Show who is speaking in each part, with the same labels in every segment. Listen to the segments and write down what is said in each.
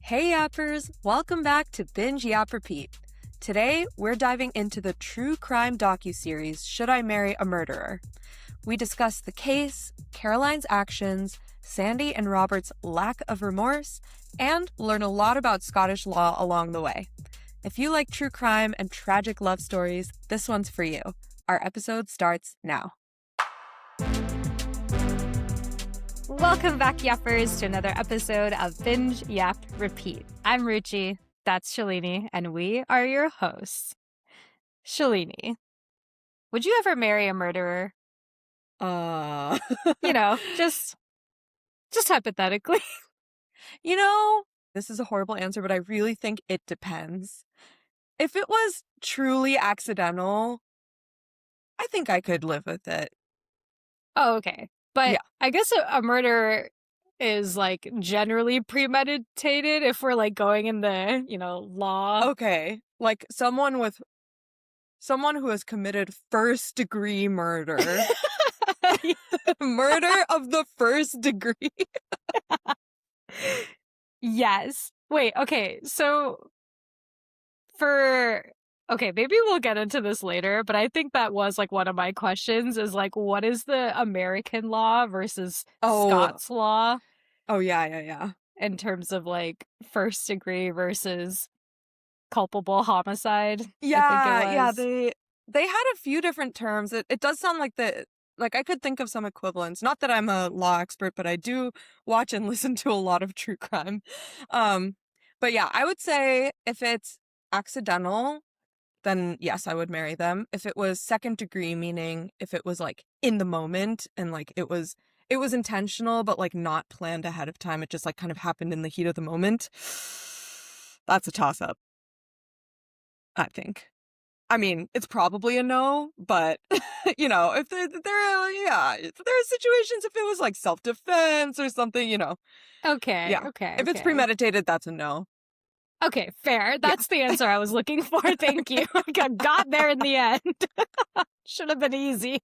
Speaker 1: Hey yappers, welcome back to Binge Yap Repeat. Today, we're diving into the true crime docuseries Should I Marry a Murderer? We discuss the case, Caroline's actions, Sandy and Robert's lack of remorse, and learn a lot about Scottish law along the way. If you like true crime and tragic love stories, this one's for you. Our episode starts now.
Speaker 2: Welcome back, Yappers, to another episode of Binge Yap Repeat. I'm Ruchi, that's Shalini, and we are your hosts. Shalini, would you ever marry a murderer? Just hypothetically.
Speaker 1: This is a horrible answer, but I really think it depends. If it was truly accidental, I think I could live with it.
Speaker 2: Oh, okay. But
Speaker 1: Yeah.
Speaker 2: I guess a murder is like generally premeditated if we're like going in the, law.
Speaker 1: Okay. Like someone who has committed first-degree murder. Murder of the first degree.
Speaker 2: Yes. Wait, okay. So maybe we'll get into this later, but I think that was like one of my questions is like, what is the American law versus Scots law?
Speaker 1: Oh, yeah.
Speaker 2: In terms of like first degree versus culpable homicide.
Speaker 1: Yeah,
Speaker 2: I think it was.
Speaker 1: they had a few different terms. It does sound like I could think of some equivalents. Not that I'm a law expert, but I do watch and listen to a lot of true crime. But yeah, I would say if it's accidental, then yes, I would marry them. If it was second degree, meaning if it was like in the moment and like it was intentional, but like not planned ahead of time, it just like kind of happened in the heat of the moment. That's a toss up, I think. I mean, it's probably a no, but if there are situations if it was like self-defense or something,
Speaker 2: Okay.
Speaker 1: Yeah.
Speaker 2: Okay.
Speaker 1: If it's premeditated, that's a no.
Speaker 2: Okay, fair. That's the answer I was looking for. Thank you. I got there in the end. Should have been easy.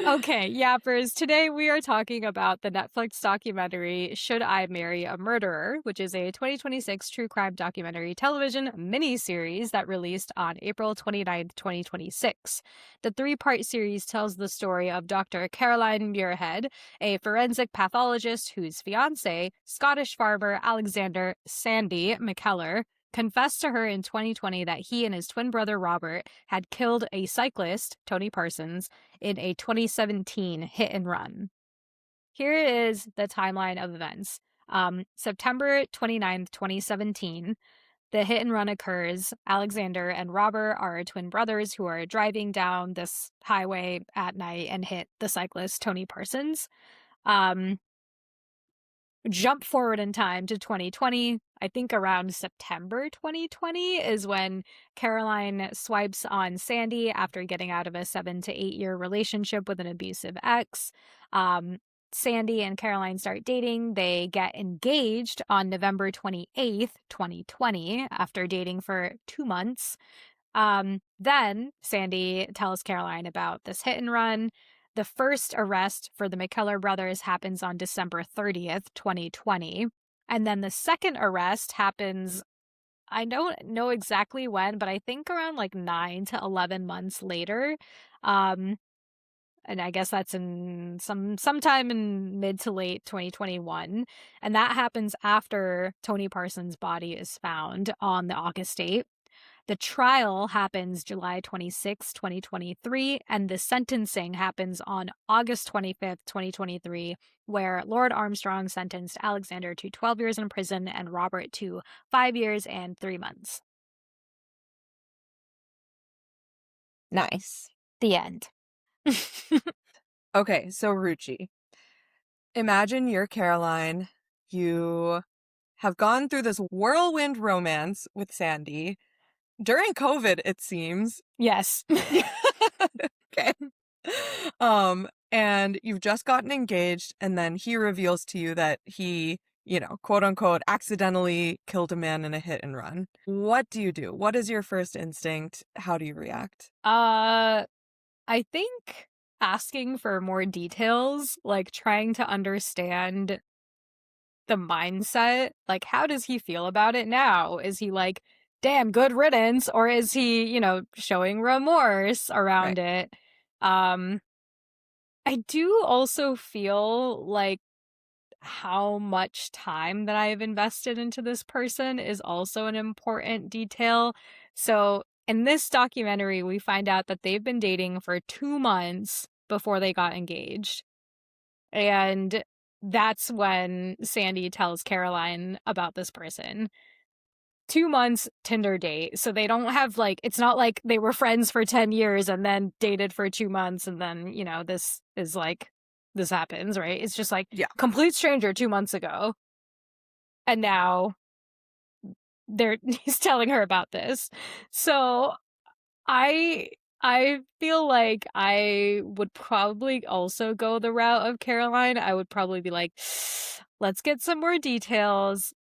Speaker 2: Okay, yappers. Today we are talking about the Netflix documentary Should I Marry a Murderer, which is a 2026 true crime documentary television miniseries that released on April 29th, 2026. The three-part series tells the story of Dr. Caroline Muirhead, a forensic pathologist whose fiancé, Scottish farmer Alexander Sandy McKellar, confessed to her in 2020 that he and his twin brother Robert had killed a cyclist, Tony Parsons, in a 2017 hit and run. Here is the timeline of events. September 29th, 2017, the hit and run occurs. Alexander and Robert are twin brothers who are driving down this highway at night and hit the cyclist, Tony Parsons. Jump forward in time to 2020. I think around September 2020 is when Caroline swipes on Sandy after getting out of a 7 to 8 year relationship with an abusive ex. Sandy and Caroline start dating. They get engaged on November 28th, 2020, after dating for 2 months. Then Sandy tells Caroline about this hit and run. The first arrest for the McKellar brothers happens on December 30th, 2020. And then the second arrest happens, I don't know exactly when, but I think around like 9 to 11 months later. And I guess that's in sometime in mid to late 2021. And that happens after Tony Parsons' body is found on the August date. The trial happens July 26, 2023, and the sentencing happens on August 25th, 2023, where Lord Armstrong sentenced Alexander to 12 years in prison and Robert to 5 years and 3 months.
Speaker 1: Nice.
Speaker 2: The end.
Speaker 1: Okay, so Ruchi, imagine you're Caroline. You have gone through this whirlwind romance with Sandy. During COVID, it seems.
Speaker 2: Yes.
Speaker 1: Okay. And you've just gotten engaged, and then he reveals to you that he, quote unquote, accidentally killed a man in a hit and run. What do you do? What is your first instinct? How do you react?
Speaker 2: I think asking for more details, like trying to understand the mindset, like, how does he feel about it now? Is he like, damn, good riddance, or is he, showing remorse
Speaker 1: Right.
Speaker 2: around it? Um, I do also feel like how much time that I've invested into this person is also an important detail. So, in this documentary, we find out that they've been dating for 2 months before they got engaged. And that's when Sandy tells Caroline about this person. 2 months Tinder date. So they don't have like, it's not like they were friends for 10 years and then dated for 2 months and then, this is like, this happens, right? It's just like
Speaker 1: Yeah.
Speaker 2: complete stranger 2 months ago. And now he's telling her about this. So I I feel like I would probably also go the route of Caroline. I would probably be like, let's get some more details.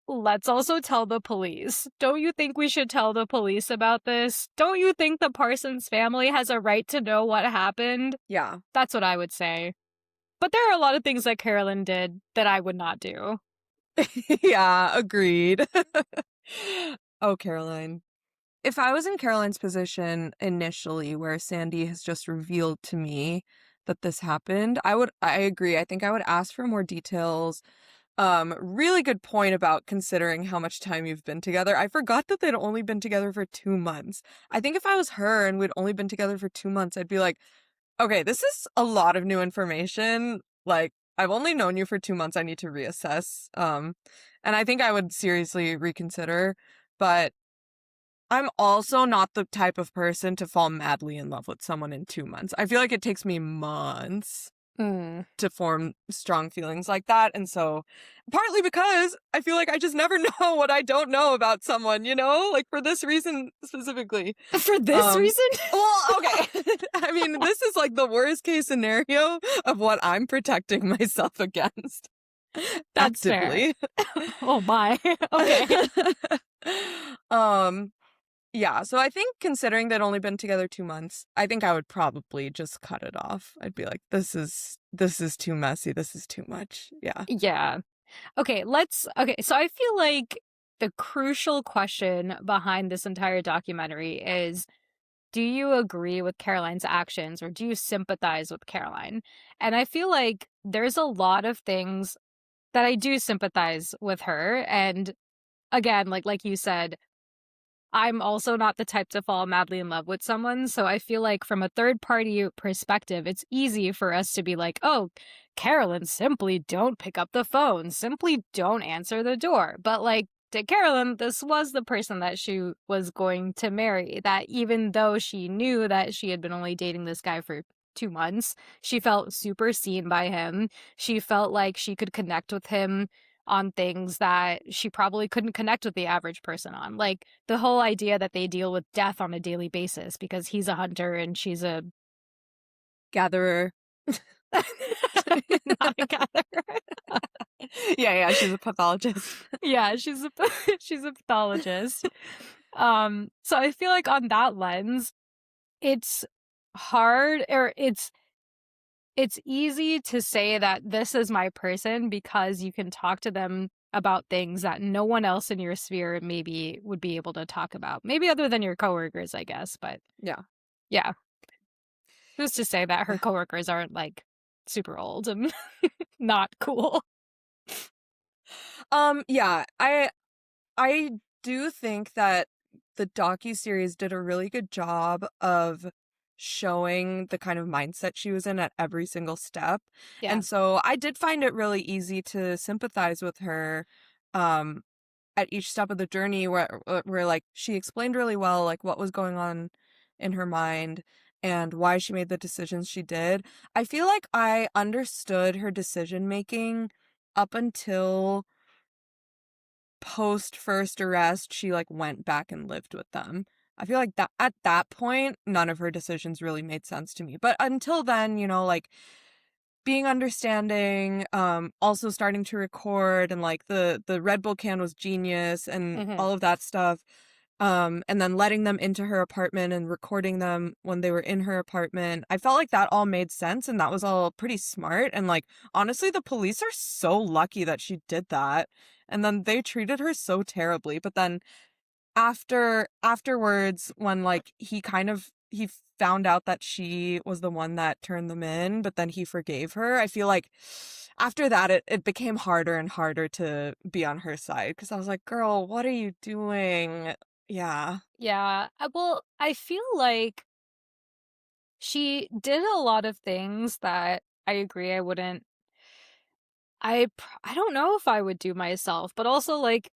Speaker 2: Let's also tell the police. Don't you think we should tell the police about this? Don't you think the Parsons family has a right to know what happened?
Speaker 1: Yeah.
Speaker 2: That's what I would say. But there are a lot of things that Carolyn did that I would not do.
Speaker 1: Yeah, agreed. Oh, Caroline. If I was in Caroline's position initially, where Sandy has just revealed to me that this happened, I agree. I think I would ask for more details. Really good point about considering how much time you've been together. I forgot that they'd only been together for 2 months. I think if I was her and we'd only been together for 2 months, I'd be like, okay, this is a lot of new information. Like, I've only known you for 2 months. I need to reassess. And I think I would seriously reconsider. But I'm also not the type of person to fall madly in love with someone in 2 months. I feel like it takes me months
Speaker 2: Mm.
Speaker 1: to form strong feelings like that. And so, partly because I feel like I just never know what I don't know about someone, like for this reason specifically.
Speaker 2: For this reason?
Speaker 1: Well, okay. I mean, this is like the worst case scenario of what I'm protecting myself against.
Speaker 2: That's fair.
Speaker 1: Actively.
Speaker 2: Oh my. Okay.
Speaker 1: um, yeah, so I think considering they'd only been together 2 months, I think I would probably just cut it off. I'd be like, this is too messy. This is too much. Yeah.
Speaker 2: Yeah. Okay, so I feel like the crucial question behind this entire documentary is, do you agree with Caroline's actions or do you sympathize with Caroline? And I feel like there's a lot of things that I do sympathize with her. And again, like you said, I'm also not the type to fall madly in love with someone. So I feel like from a third party perspective, it's easy for us to be like, oh, Carolyn, simply don't pick up the phone, simply don't answer the door. But like to Carolyn, this was the person that she was going to marry. That even though she knew that she had been only dating this guy for 2 months, she felt super seen by him. She felt like she could connect with him on things that she probably couldn't connect with the average person on. Like the whole idea that they deal with death on a daily basis because he's a hunter and she's a
Speaker 1: Gatherer.
Speaker 2: not a gatherer.
Speaker 1: Yeah, she's a pathologist.
Speaker 2: Yeah, she's a pathologist. So I feel like on that lens, it's hard or it's easy to say that this is my person because you can talk to them about things that no one else in your sphere maybe would be able to talk about. Maybe other than your coworkers, I guess, but
Speaker 1: Yeah.
Speaker 2: yeah. Who's to say that her coworkers aren't like super old and not cool?
Speaker 1: Yeah, I do think that the docuseries did a really good job of showing the kind of mindset she was in at every single step.
Speaker 2: Yeah.
Speaker 1: And so I did find it really easy to sympathize with her um at each step of the journey where like she explained really well like what was going on in her mind and why she made the decisions she did. I feel like I understood her decision making up until post first arrest, she like went back and lived with them. I feel like that at that point, none of her decisions really made sense to me. But until then, like being understanding, also starting to record and like the Red Bull can was genius and
Speaker 2: Hmm.
Speaker 1: all of that stuff. and then letting them into her apartment and recording them when they were in her apartment. I felt like that all made sense and that was all pretty smart. And like, honestly, the police are so lucky that she did that. And then they treated her so terribly. But then afterwards, when like he found out that she was the one that turned them in, but then he forgave her. I feel like after that it became harder and harder to be on her side because I was like, girl, what are you doing? Yeah.
Speaker 2: Yeah. Well, I feel like she did a lot of things that I agree I wouldn't I don't know if I would do myself, but also like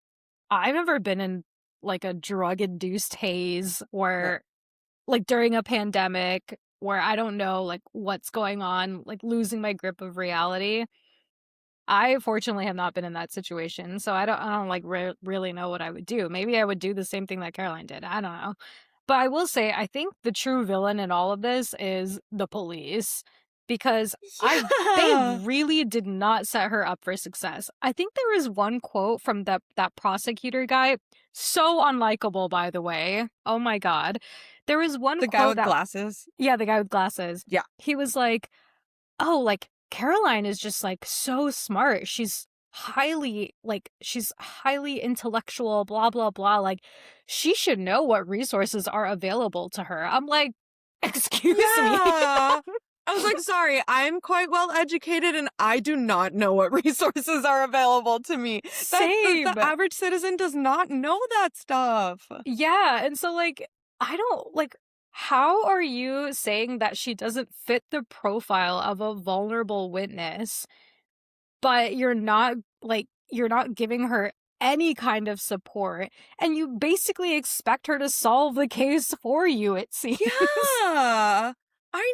Speaker 2: I've never been in like a drug induced haze
Speaker 1: Right.
Speaker 2: where like during a pandemic where I don't know like what's going on, like losing my grip of reality. I fortunately have not been in that situation, so I don't like really know what I would do. Maybe I would do the same thing that Caroline did. I don't know. But I will say I think the true villain in all of this is the police because I they
Speaker 1: Yeah.
Speaker 2: really did not set her up for success. I think there was one quote from that prosecutor guy, so unlikable by the way. Oh my god. There was one
Speaker 1: The guy
Speaker 2: quote
Speaker 1: with
Speaker 2: that
Speaker 1: glasses.
Speaker 2: yeah, the guy with glasses.
Speaker 1: Yeah.
Speaker 2: He was like, oh, like Caroline is just like so smart. She's highly intellectual, blah, blah, blah. Like, she should know what resources are available to her. I'm like, excuse me.
Speaker 1: Yeah. I was like, sorry, I'm quite well educated and I do not know what resources are available to me. That the
Speaker 2: Same.
Speaker 1: average citizen does not know that stuff.
Speaker 2: Yeah. And so, like, I don't like, how are you saying that she doesn't fit the profile of a vulnerable witness? But you're not giving her any kind of support, and you basically expect her to solve the case for you, it seems.
Speaker 1: Yeah. I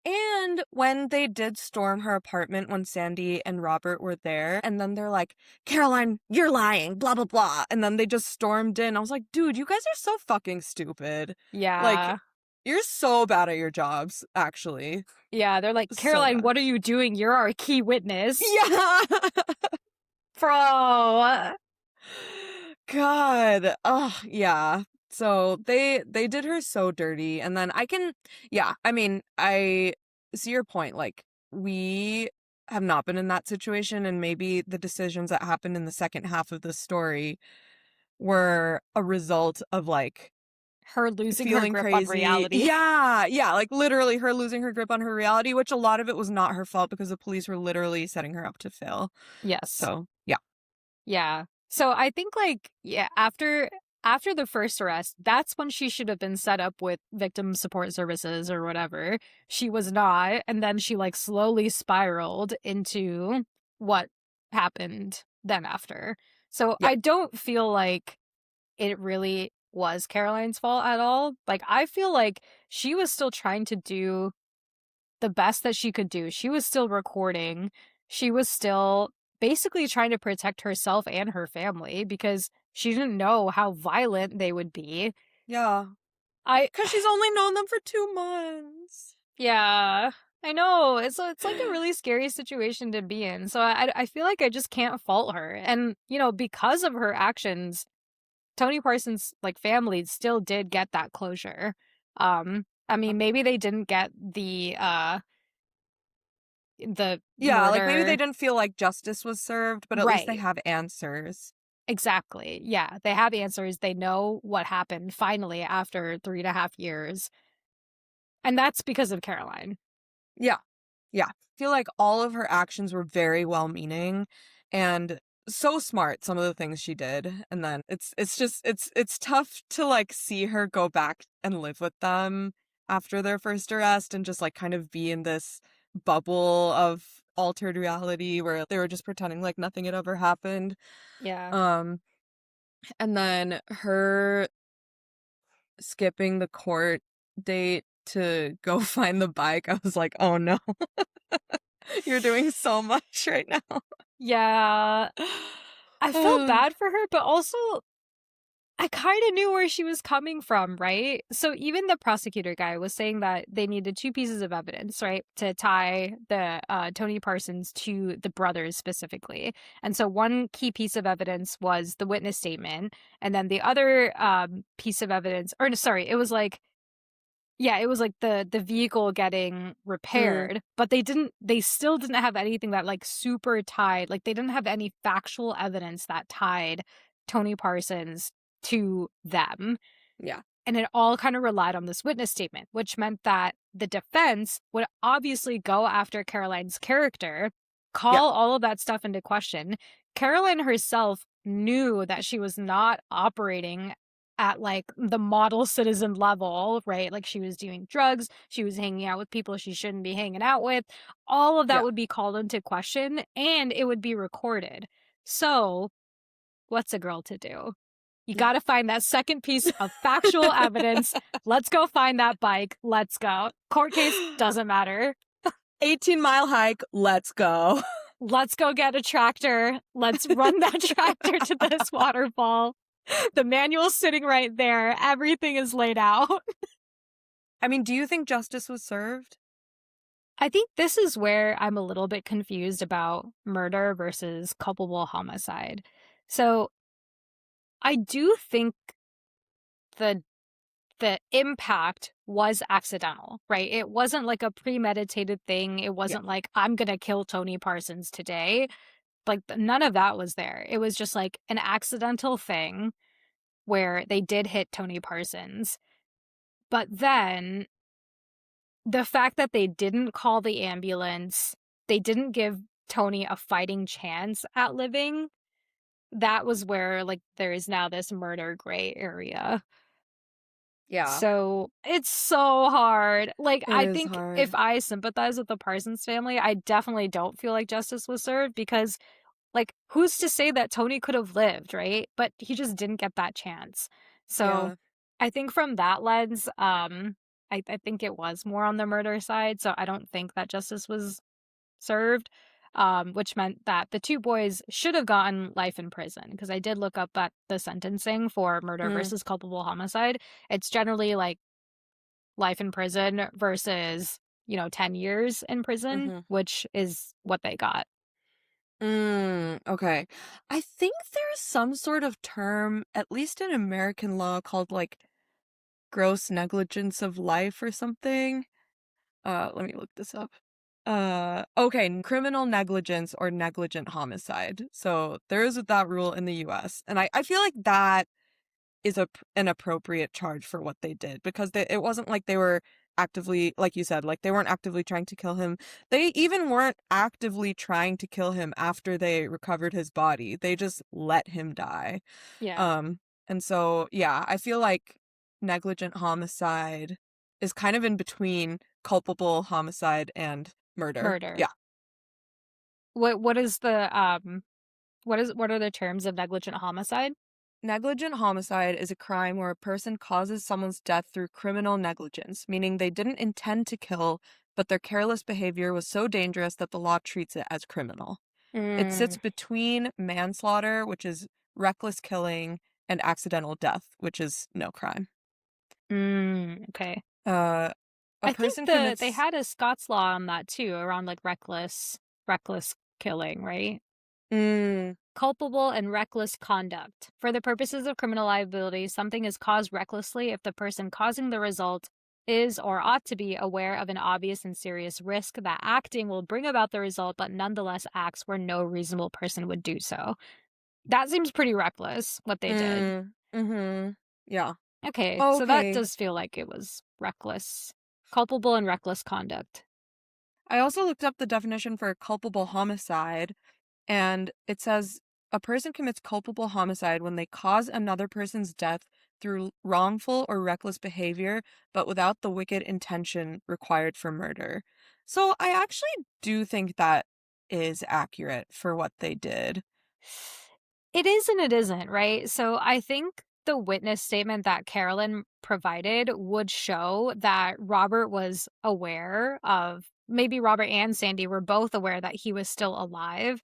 Speaker 1: know. And when they did storm her apartment when Sandy and Robert were there, and then they're like, Caroline, you're lying, blah, blah, blah. And then they just stormed in. I was like, dude, you guys are so fucking stupid. Like,
Speaker 2: Yeah.
Speaker 1: you're so bad at your jobs, actually.
Speaker 2: Yeah, they're like,
Speaker 1: So
Speaker 2: "Caroline,
Speaker 1: bad.
Speaker 2: what are you doing? You're our key witness."
Speaker 1: Yeah.
Speaker 2: Bro.
Speaker 1: God. Oh, yeah. So they did her so dirty. And then yeah, I mean, I see your point. Like, we have not been in that situation, and maybe the decisions that happened in the second half of the story were a result of like
Speaker 2: Her losing her
Speaker 1: feeling
Speaker 2: grip on
Speaker 1: crazy.
Speaker 2: reality.
Speaker 1: Yeah, yeah, like literally her losing her grip on her reality, which a lot of it was not her fault because the police were literally setting her up to fail.
Speaker 2: Yes.
Speaker 1: So, yeah.
Speaker 2: Yeah. So I think like yeah, after the first arrest, that's when she should have been set up with victim support services or whatever. She was not, and then she like slowly spiraled into what happened then after. So
Speaker 1: Yeah.
Speaker 2: I don't feel like it really was Caroline's fault at all. Like I feel like she was still trying to do the best that she could do. She was still recording. She was still basically trying to protect herself and her family because she didn't know how violent they would be.
Speaker 1: Yeah.
Speaker 2: I
Speaker 1: 'Cause she's only known them for 2 months.
Speaker 2: yeah, I know. It's like a really scary situation to be in. So I feel like I just can't fault her. And you know, because of her actions, Tony Parsons' like family still did get that closure. I mean, maybe they didn't get the
Speaker 1: Yeah, like, maybe they
Speaker 2: murder.
Speaker 1: didn't feel like justice was served, but at least they
Speaker 2: Right.
Speaker 1: have answers.
Speaker 2: Exactly. Yeah. They have answers. They know what happened finally after 3.5 years. And that's because of Caroline.
Speaker 1: Yeah, yeah. I feel like all of her actions were very well-meaning and so smart, some of the things she did, and then it's just it's tough to, like, see her go back and live with them after their first arrest and just, like, kind of be in this bubble of altered reality where they were just pretending like nothing had ever happened.
Speaker 2: Yeah.
Speaker 1: Um, and then her skipping the court date to go find the bike, I was like, "Oh, no. You're doing so much right now."
Speaker 2: Yeah. I felt bad for her, but also I kind of knew where she was coming from, right? So even the prosecutor guy was saying that they needed two pieces of evidence, right, to tie the Tony Parsons to the brothers specifically. And so one key piece of evidence was the witness statement, and then the other piece of evidence, or no, sorry, it was like yeah, it was like the vehicle getting
Speaker 1: Mm,
Speaker 2: repaired, but they still didn't have anything that like super tied, like they didn't have any factual evidence that tied Tony Parsons to them.
Speaker 1: yeah,
Speaker 2: And it all kind of relied on this witness statement, which meant that the defense would obviously go after Caroline's character,
Speaker 1: yeah,
Speaker 2: call all of that stuff into question. Caroline herself knew that she was not operating at like the model citizen level, right? Like she was doing drugs, she was hanging out with people she shouldn't be hanging out with. All of that
Speaker 1: yeah.
Speaker 2: would be called into question and it would be recorded. So, what's a girl to do? You got to find that second piece of factual evidence. Let's go find that bike. Let's go. Court case doesn't matter.
Speaker 1: 18-mile hike. Let's go.
Speaker 2: Let's go get a tractor. Let's run that tractor to this waterfall. The manual's sitting right there. Everything is laid out.
Speaker 1: I mean, do you think justice was served?
Speaker 2: I think this is where I'm a little bit confused about murder versus culpable homicide. So I do think the the impact was accidental, right? It wasn't like a premeditated thing. It
Speaker 1: Yeah,
Speaker 2: wasn't like, I'm going to kill Tony Parsons today. Like, none of that was there. It was just like an accidental thing where they did hit Tony Parsons. But then the fact that they didn't call the ambulance, they didn't give Tony a fighting chance at living, that was where, like, there is now this murder gray area.
Speaker 1: yeah.
Speaker 2: So it's so hard. Like,
Speaker 1: It
Speaker 2: I
Speaker 1: is
Speaker 2: think if
Speaker 1: hard.
Speaker 2: I sympathize with the Parsons family, I definitely don't feel like justice was served because, like, who's to say that Tony could have lived, right? But he just didn't get that chance. So
Speaker 1: Yeah.
Speaker 2: I think from that lens, I think it was more on the murder side. So I don't think that justice was served, which meant that the two boys should have gotten life in prison. Because I did look up at the sentencing for murder
Speaker 1: Mm,
Speaker 2: versus culpable homicide. It's generally like life in prison versus, 10 years in prison,
Speaker 1: mm-hmm.
Speaker 2: which is what they got.
Speaker 1: Okay. I think there's some sort of term, at least in American law, called like gross negligence of life or something. Let me look this up. Okay, criminal negligence or negligent homicide. So there is that rule in the US. And I feel like that is an appropriate charge for what they did because it wasn't like they were actively, like you said, like they weren't actively trying to kill him. They even weren't actively trying to kill him after they recovered his body. They just let him die.
Speaker 2: Yeah.
Speaker 1: Um, and so, yeah, I feel like negligent homicide is kind of in between culpable homicide and murder.
Speaker 2: Murder.
Speaker 1: Yeah.
Speaker 2: What is the what are the terms of negligent homicide?
Speaker 1: Negligent homicide is a crime where a person causes someone's death through criminal negligence, meaning they didn't intend to kill, but their careless behavior was so dangerous that the law treats it as criminal. It sits
Speaker 2: Mm,
Speaker 1: between manslaughter, which is reckless killing, and accidental death, which is no crime.
Speaker 2: okay.
Speaker 1: Uh, a
Speaker 2: I think
Speaker 1: person
Speaker 2: they
Speaker 1: commits.
Speaker 2: had a Scots law on that too, around like reckless killing, right?
Speaker 1: Mm,
Speaker 2: Culpable and reckless conduct. For the purposes of criminal liability, something is caused recklessly if the person causing the result is or ought to be aware of an obvious and serious risk that acting will bring about the result, but nonetheless acts where no reasonable person would do so. That seems pretty reckless, what they did.
Speaker 1: mm-hmm. Yeah.
Speaker 2: Okay, so that
Speaker 1: Okay.
Speaker 2: does feel like it was reckless. Culpable and reckless conduct.
Speaker 1: I also looked up the definition for culpable homicide. And it says a person commits culpable homicide when they cause another person's death through wrongful or reckless behavior, but without the wicked intention required for murder. So I actually do think that is accurate for what they did.
Speaker 2: It is and it isn't, right? So I think the witness statement that Carolyn provided would show that Robert was aware of, maybe Robert and Sandy were both aware that he was still alive.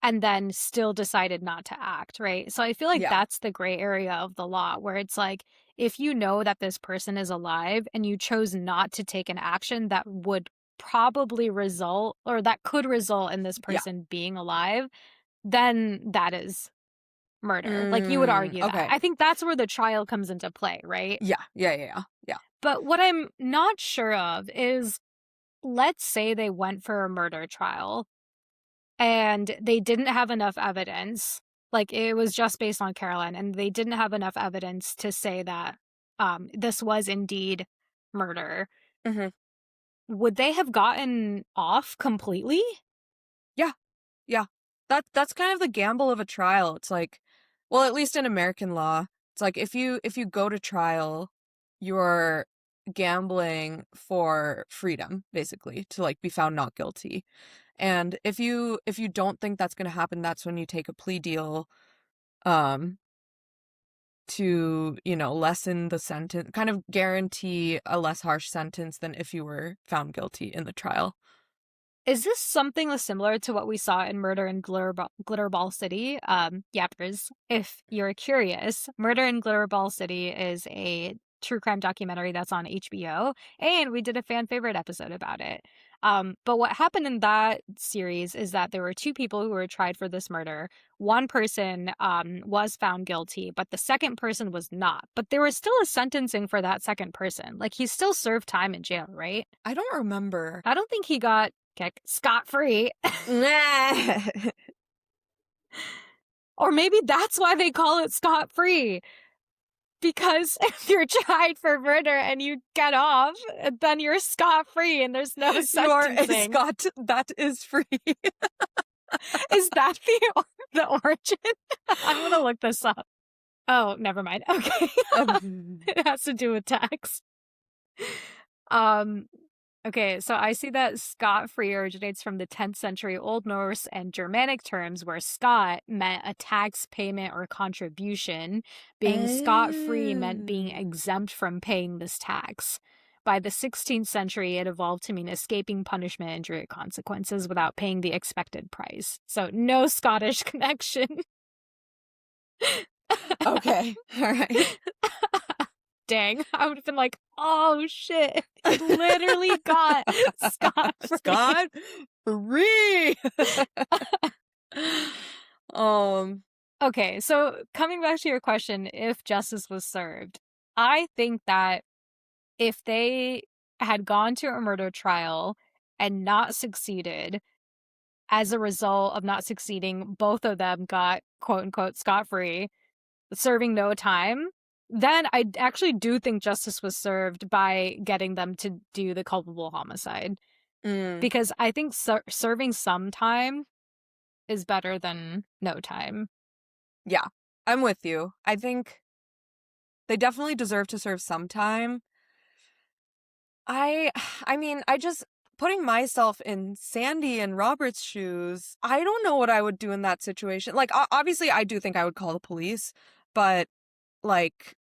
Speaker 2: and then still decided not to act, right? So I feel like
Speaker 1: Yeah.
Speaker 2: that's the gray area of the law, where it's like, if you know that this person is alive and you chose not to take an action that would probably result, or that could result in this
Speaker 1: Yeah.
Speaker 2: person being alive, then that is murder. Like, you would argue that.
Speaker 1: Okay.
Speaker 2: I think that's where the trial comes into play, right?
Speaker 1: Yeah. Yeah. Yeah. Yeah. Yeah.
Speaker 2: But what I'm not sure of is, let's say they went for a murder trial and they didn't have enough evidence. Like, it was just based on Caroline, and they didn't have enough evidence to say that this was indeed murder.
Speaker 1: Hmm.
Speaker 2: Would they have gotten off completely?
Speaker 1: Yeah. Yeah. That's kind of the gamble of a trial. It's like, well, at least in American law, it's like if you go to trial, you're gambling for freedom, basically, to like be found not guilty. And if you don't think that's going to happen, that's when you take a plea deal um to, lessen the sentence, kind of guarantee a less harsh sentence than if you were found guilty in the trial.
Speaker 2: Is this something similar to what we saw in Murder in Glitterball City? Yappers, if you're curious, Murder in Glitterball City is a true crime documentary that's on HBO, and we did a fan favorite episode about it. But what happened in that series is that there were two people who were tried for this murder. One person was found guilty, but the second person was not. But there was still a sentencing for that second person. Like, he still served time in jail, right?
Speaker 1: I don't remember.
Speaker 2: I don't think he got scot-free.
Speaker 1: Nah.
Speaker 2: Or maybe that's why they call it scot-free. Because if you're tried for murder and you get off, then you're scot-free and there's no
Speaker 1: You are a
Speaker 2: sentencing.
Speaker 1: Scot that is free.
Speaker 2: Is that the origin? I'm gonna look this up. Oh, never mind. Okay. It has to do with tax. Okay, so I see that scot-free originates from the 10th century Old Norse and Germanic terms, where scot meant a tax payment or contribution. Being scot-free meant being exempt from paying this tax. By the 16th century, it evolved to mean escaping punishment and direct consequences without paying the expected price. So no Scottish connection.
Speaker 1: Okay. All right.
Speaker 2: Dang, I would have been like, oh shit, he literally got scot-free.
Speaker 1: Scot free.
Speaker 2: Okay, so coming back to your question, if justice was served, I think that if they had gone to a murder trial and not succeeded, as a result of not succeeding, both of them got quote unquote scot-free, serving no time, then I actually do think justice was served by getting them to do the culpable homicide. Because I think serving some time is better than no time.
Speaker 1: Yeah, I'm with you. I think they definitely deserve to serve some time. I mean, I just putting myself in Sandy and Robert's shoes, I don't know what I would do in that situation. Like, obviously, I do think I would call the police, but like,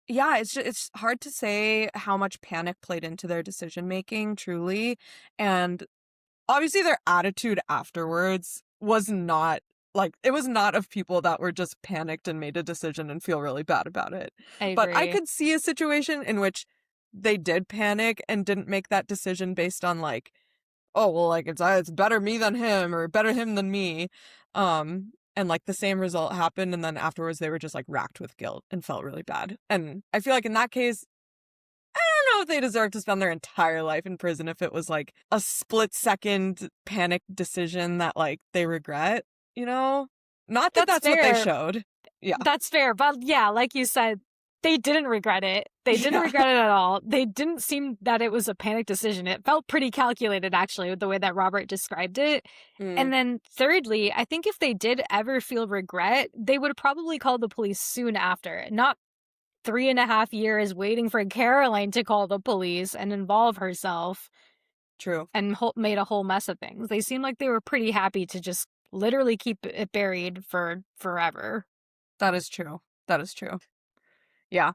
Speaker 1: yeah, it's hard to say how much panic played into their decision making, truly, and obviously their attitude afterwards was not like, it was not of people that were just panicked and made a decision and feel really bad about it.
Speaker 2: I
Speaker 1: But I
Speaker 2: agree.
Speaker 1: could see a situation in which they did panic and didn't make that decision based on like, oh, well, like it's better me than him or better him than me. And like the same result happened, and then afterwards they were just like racked with guilt and felt really bad. And I feel like in that case, I don't know if they deserve to spend their entire life in prison if it was like a split-second panic decision that like they regret, you know? Not that that's what they showed. Yeah.
Speaker 2: That's fair. But yeah, like you said, they didn't regret it. They didn't regret it at all. They didn't seem that it was a panic decision. It felt pretty calculated, actually, with the way that Robert described it. And then thirdly, I think if they did ever feel regret, they would probably call the police soon after, not 3.5 years waiting for Caroline to call the police and involve herself.
Speaker 1: True.
Speaker 2: And made a whole mess of things. They seemed like they were pretty happy to just literally keep it buried for forever.
Speaker 1: That is true. That is true. Yeah.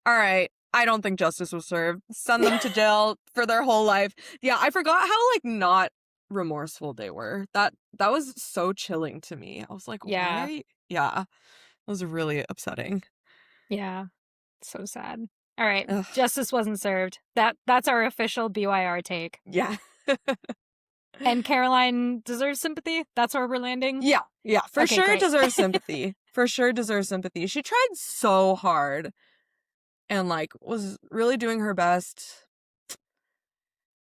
Speaker 1: All right. I don't think justice was served. Send them to jail for their whole life. Yeah, I forgot how like not remorseful they were. That was so chilling to me. I was like,
Speaker 2: Yeah.
Speaker 1: why? Yeah, it was really upsetting.
Speaker 2: Yeah. So sad. All right.
Speaker 1: Ugh.
Speaker 2: Justice wasn't served. That's our official BYR take.
Speaker 1: Yeah.
Speaker 2: And Caroline deserves sympathy. That's where we're landing.
Speaker 1: Yeah, yeah, for
Speaker 2: Okay,
Speaker 1: sure
Speaker 2: great.
Speaker 1: deserves sympathy. For sure deserves sympathy. She tried so hard and like was really doing her best.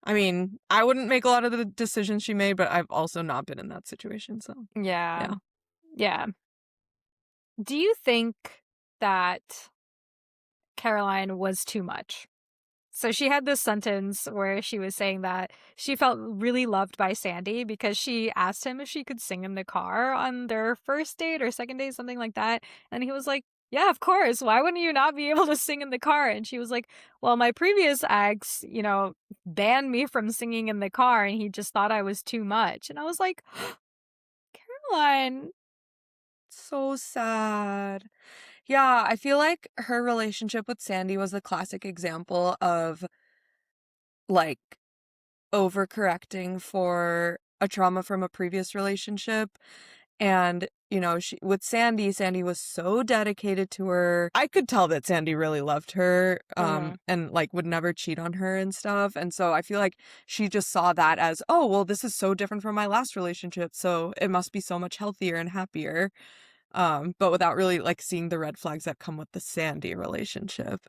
Speaker 1: I mean, I wouldn't make a lot of the decisions she made, but I've also not been in that situation, so
Speaker 2: Yeah.
Speaker 1: yeah.
Speaker 2: Yeah. Do you think that Caroline was too much? So she had this sentence where she was saying that she felt really loved by Sandy because she asked him if she could sing in the car on their first date or second date, something like that. And he was like, yeah, of course. Why wouldn't you not be able to sing in the car? And she was like, well, my previous ex, banned me from singing in the car and he just thought I was too much. And I was like, Caroline.
Speaker 1: So sad. Yeah, I feel like her relationship with Sandy was a classic example of like overcorrecting for a trauma from a previous relationship. And, she with Sandy was so dedicated to her. I could tell that Sandy really loved her,
Speaker 2: Mm,
Speaker 1: and like would never cheat on her and stuff. And so I feel like she just saw that as, oh, well, this is so different from my last relationship, so it must be so much healthier and happier. But without really like seeing the red flags that come with the Sandy relationship.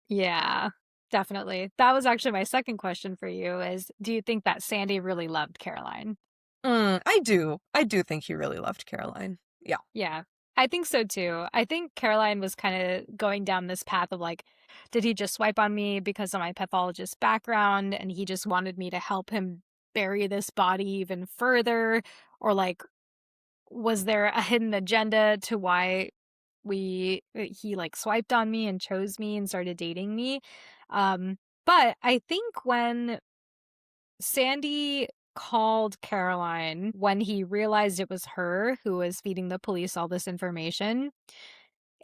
Speaker 2: yeah, definitely. That was actually my second question for you is, do you think that Sandy really loved Caroline?
Speaker 1: I do. I do think he really loved Caroline. Yeah.
Speaker 2: Yeah, I think so too. I think Caroline was kind of going down this path of like, did he just swipe on me because of my pathologist background and he just wanted me to help him bury this body even further? Or like, was there a hidden agenda to why he like swiped on me and chose me and started dating me? But I think when Sandy called Caroline when he realized it was her who was feeding the police all this information.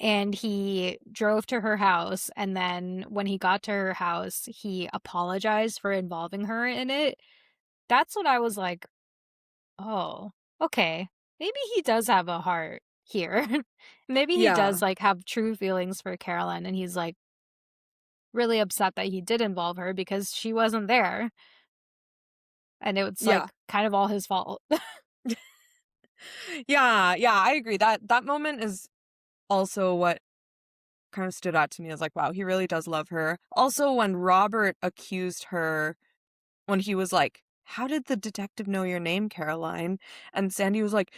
Speaker 2: And he drove to her house. And then when he got to her house, he apologized for involving her in it. That's when I was like, oh, okay. Maybe he does have a heart here. Maybe he does
Speaker 1: Yeah.
Speaker 2: like have true feelings for Caroline. And he's like really upset that he did involve her because she wasn't there. And it was
Speaker 1: Yeah.
Speaker 2: like kind of all his fault.
Speaker 1: Yeah, yeah, I agree. That moment is also what kind of stood out to me as like, wow, he really does love her. Also, when Robert accused her, when he was like, how did the detective know your name, Caroline? And Sandy was like,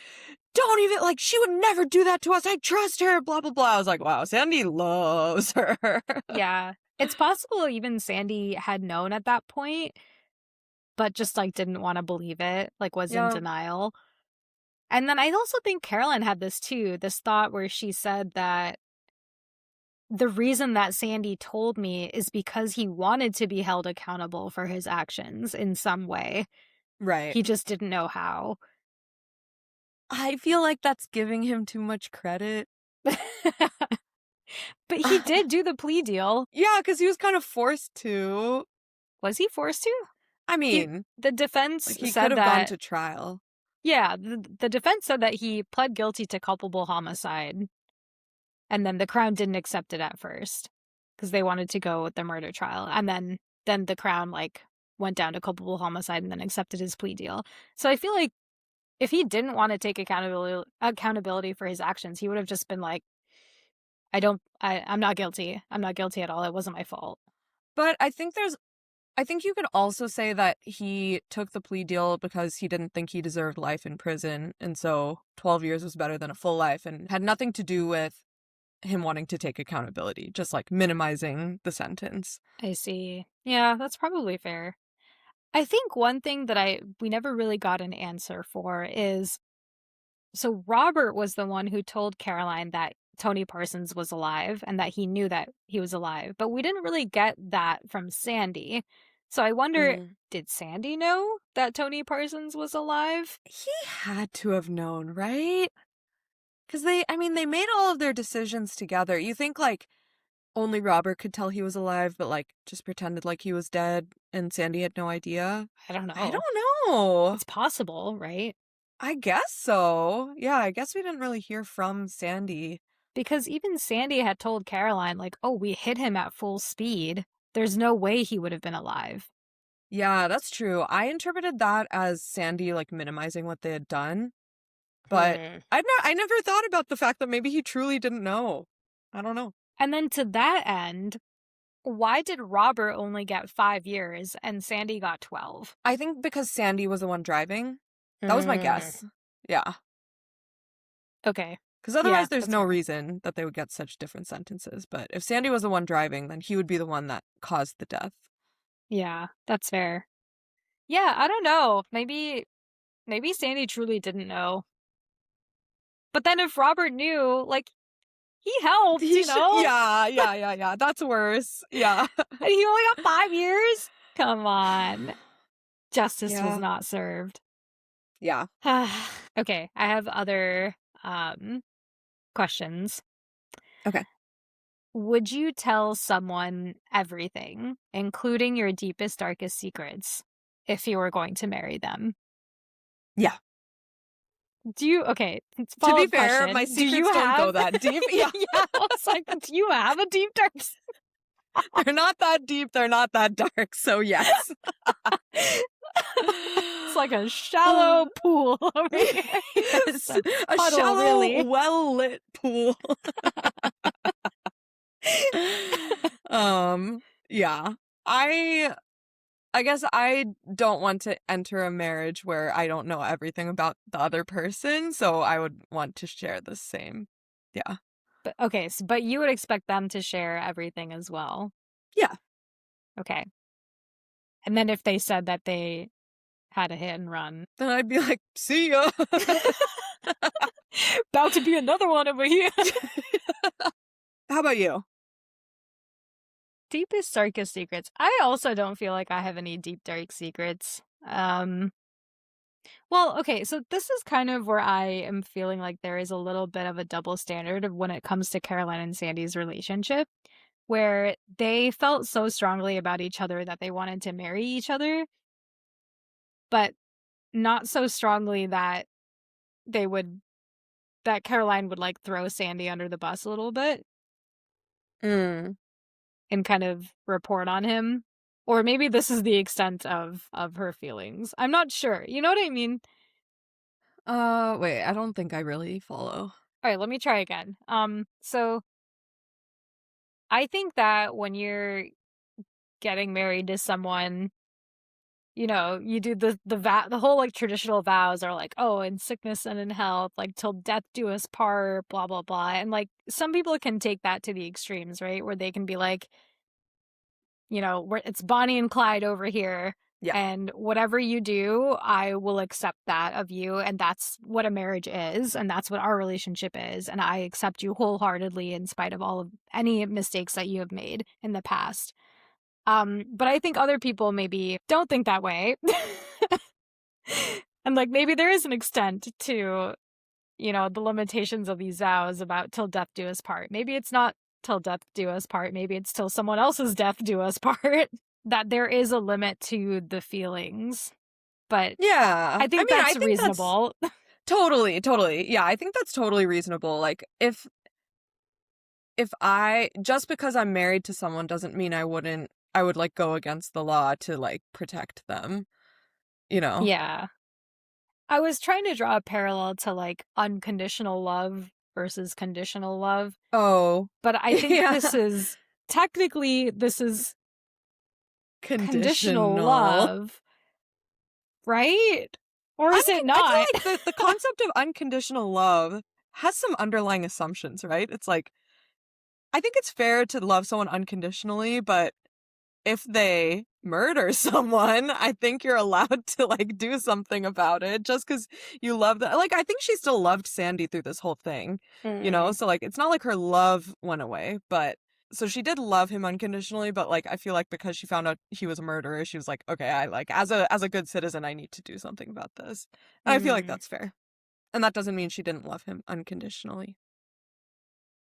Speaker 1: don't even, like, she would never do that to us. I trust her, blah, blah, blah. I was like, wow, Sandy loves her.
Speaker 2: Yeah. It's possible even Sandy had known at that point, but just like didn't want to believe it, like was in
Speaker 1: Yeah,
Speaker 2: denial. And then I also think Caroline had this too, this thought where she said that the reason that Sandy told me is because he wanted to be held accountable for his actions in some way.
Speaker 1: right.
Speaker 2: He just didn't know how.
Speaker 1: I feel like that's giving him too much credit.
Speaker 2: But he did do the plea deal.
Speaker 1: Yeah, because he was kind of forced to.
Speaker 2: Was he forced to?
Speaker 1: I
Speaker 2: He
Speaker 1: mean,
Speaker 2: the defense
Speaker 1: like he could
Speaker 2: said
Speaker 1: have gone
Speaker 2: that
Speaker 1: to trial.
Speaker 2: yeah, the defense said that he pled guilty to culpable homicide. And then the Crown didn't accept it at first because they wanted to go with the murder trial. And then the Crown like went down to culpable homicide and then accepted his plea deal. So I feel like if he didn't want to take accountability for his actions, he would have just been like, I'm not guilty. I'm not guilty at all. It wasn't my fault.
Speaker 1: But I think you could also say that he took the plea deal because he didn't think he deserved life in prison. And so 12 years was better than a full life and had nothing to do with him wanting to take accountability, just like minimizing the sentence.
Speaker 2: I see. Yeah, that's probably fair. I think one thing that we never really got an answer for is so Robert was the one who told Caroline that Tony Parsons was alive and that he knew that he was alive, but we didn't really get that from Sandy. So I wonder,
Speaker 1: Mm.
Speaker 2: did Sandy know that Tony Parsons was alive?
Speaker 1: He had to have known, right? Because I mean, they made all of their decisions together. You think like only Robert could tell he was alive, but like just pretended like he was dead and Sandy had no idea?
Speaker 2: I don't
Speaker 1: I
Speaker 2: know.
Speaker 1: don't know.
Speaker 2: It's possible, right?
Speaker 1: I guess so. Yeah, I guess we didn't really hear from Sandy.
Speaker 2: Because even Sandy had told Caroline, like, oh, we hit him at full speed. There's no way he would have been alive.
Speaker 1: Yeah, that's true. I interpreted that as Sandy like minimizing what they had done, but
Speaker 2: Hmm.
Speaker 1: I never thought about the fact that maybe he truly didn't know. I don't know.
Speaker 2: And then to that end, why did Robert only get 5 years and Sandy got 12?
Speaker 1: I think because Sandy was the one driving. That was my
Speaker 2: Mm.
Speaker 1: guess. Yeah.
Speaker 2: Okay.
Speaker 1: Because
Speaker 2: Yeah,
Speaker 1: otherwise there's
Speaker 2: that's
Speaker 1: no
Speaker 2: fair.
Speaker 1: reason that they would get such different sentences. But if Sandy was the one driving, then he would be the one that caused the death.
Speaker 2: Yeah, that's fair. Yeah, I don't know. Maybe Sandy truly didn't know. But then if Robert knew, like, he helped,
Speaker 1: He should, yeah. That's worse. Yeah.
Speaker 2: And he only got 5 years? Come on. Justice was
Speaker 1: Yeah.
Speaker 2: not served.
Speaker 1: Yeah.
Speaker 2: Okay, I have other questions.
Speaker 1: Okay.
Speaker 2: Would you tell someone everything, including your deepest, darkest secrets, if you were going to marry them?
Speaker 1: Yeah.
Speaker 2: Okay,
Speaker 1: To be
Speaker 2: follow-up
Speaker 1: fair, my
Speaker 2: question. Do you
Speaker 1: secrets don't go
Speaker 2: have,
Speaker 1: that deep. Yeah.
Speaker 2: yeah, I was like, do you have a deep, dark
Speaker 1: They're not that deep. They're not that dark. So yes.
Speaker 2: It's like a shallow pool over here. It's
Speaker 1: Yes. A
Speaker 2: puddle,
Speaker 1: shallow,
Speaker 2: really.
Speaker 1: well-lit pool. Yeah. I guess I don't want to enter a marriage where I don't know everything about the other person, so I would want to share the same. Yeah.
Speaker 2: But you would expect them to share everything as well.
Speaker 1: Yeah.
Speaker 2: Okay. And then if they said that they had a hit and run.
Speaker 1: Then I'd be like, see ya.
Speaker 2: About to be another one over here.
Speaker 1: How about you?
Speaker 2: Deepest, darkest secrets. I also don't feel like I have any deep, dark secrets. Well, okay, so this is kind of where I am feeling like there is a little bit of a double standard of when it comes to Caroline and Sandy's relationship, where they felt so strongly about each other that they wanted to marry each other, but not so strongly that they would that Caroline would like throw Sandy under the bus a little bit
Speaker 1: Mm.
Speaker 2: and kind of report on him. Or maybe this is the extent of her feelings. I'm not sure. You know what I mean?
Speaker 1: Wait, I don't think I really follow.
Speaker 2: All right, let me try again. So I think that when you're getting married to someone, you do the whole like traditional vows are like, oh, in sickness and in health, like till death do us part, blah blah blah. And like some people can take that to the extremes, right? Where they can be like, it's Bonnie and Clyde over here.
Speaker 1: Yeah.
Speaker 2: And whatever you do, I will accept that of you. And that's what a marriage is. And that's what our relationship is. And I accept you wholeheartedly in spite of all of any mistakes that you have made in the past. But I think other people maybe don't think that way. And like maybe there is an extent to, the limitations of these vows about till death do us part. Maybe it's not till death do us part. Maybe it's till someone else's death do us part. That there is a limit to the feelings. But
Speaker 1: Yeah.
Speaker 2: I think that's reasonable.
Speaker 1: Totally. Yeah, I think that's totally reasonable. Like if I just because I'm married to someone doesn't mean I would like go against the law to like protect them, you know.
Speaker 2: Yeah. I was trying to draw a parallel to like unconditional love versus conditional love.
Speaker 1: Oh.
Speaker 2: But I think
Speaker 1: Yeah.
Speaker 2: this is conditional
Speaker 1: Conditional.
Speaker 2: love, right? Or is it
Speaker 1: I
Speaker 2: not?
Speaker 1: feel like the concept of unconditional love has some underlying assumptions, right? It's like I think it's fair to love someone unconditionally, but if they murder someone, I think you're allowed to like do something about it just because you love them. Like I think she still loved Sandy through this whole thing, So like it's not like her love went away, but so she did love him unconditionally, but like I feel like because she found out he was a murderer, she was like, okay, I like as a good citizen, I need to do something about this. And I feel like that's fair. And that doesn't mean she didn't love him unconditionally.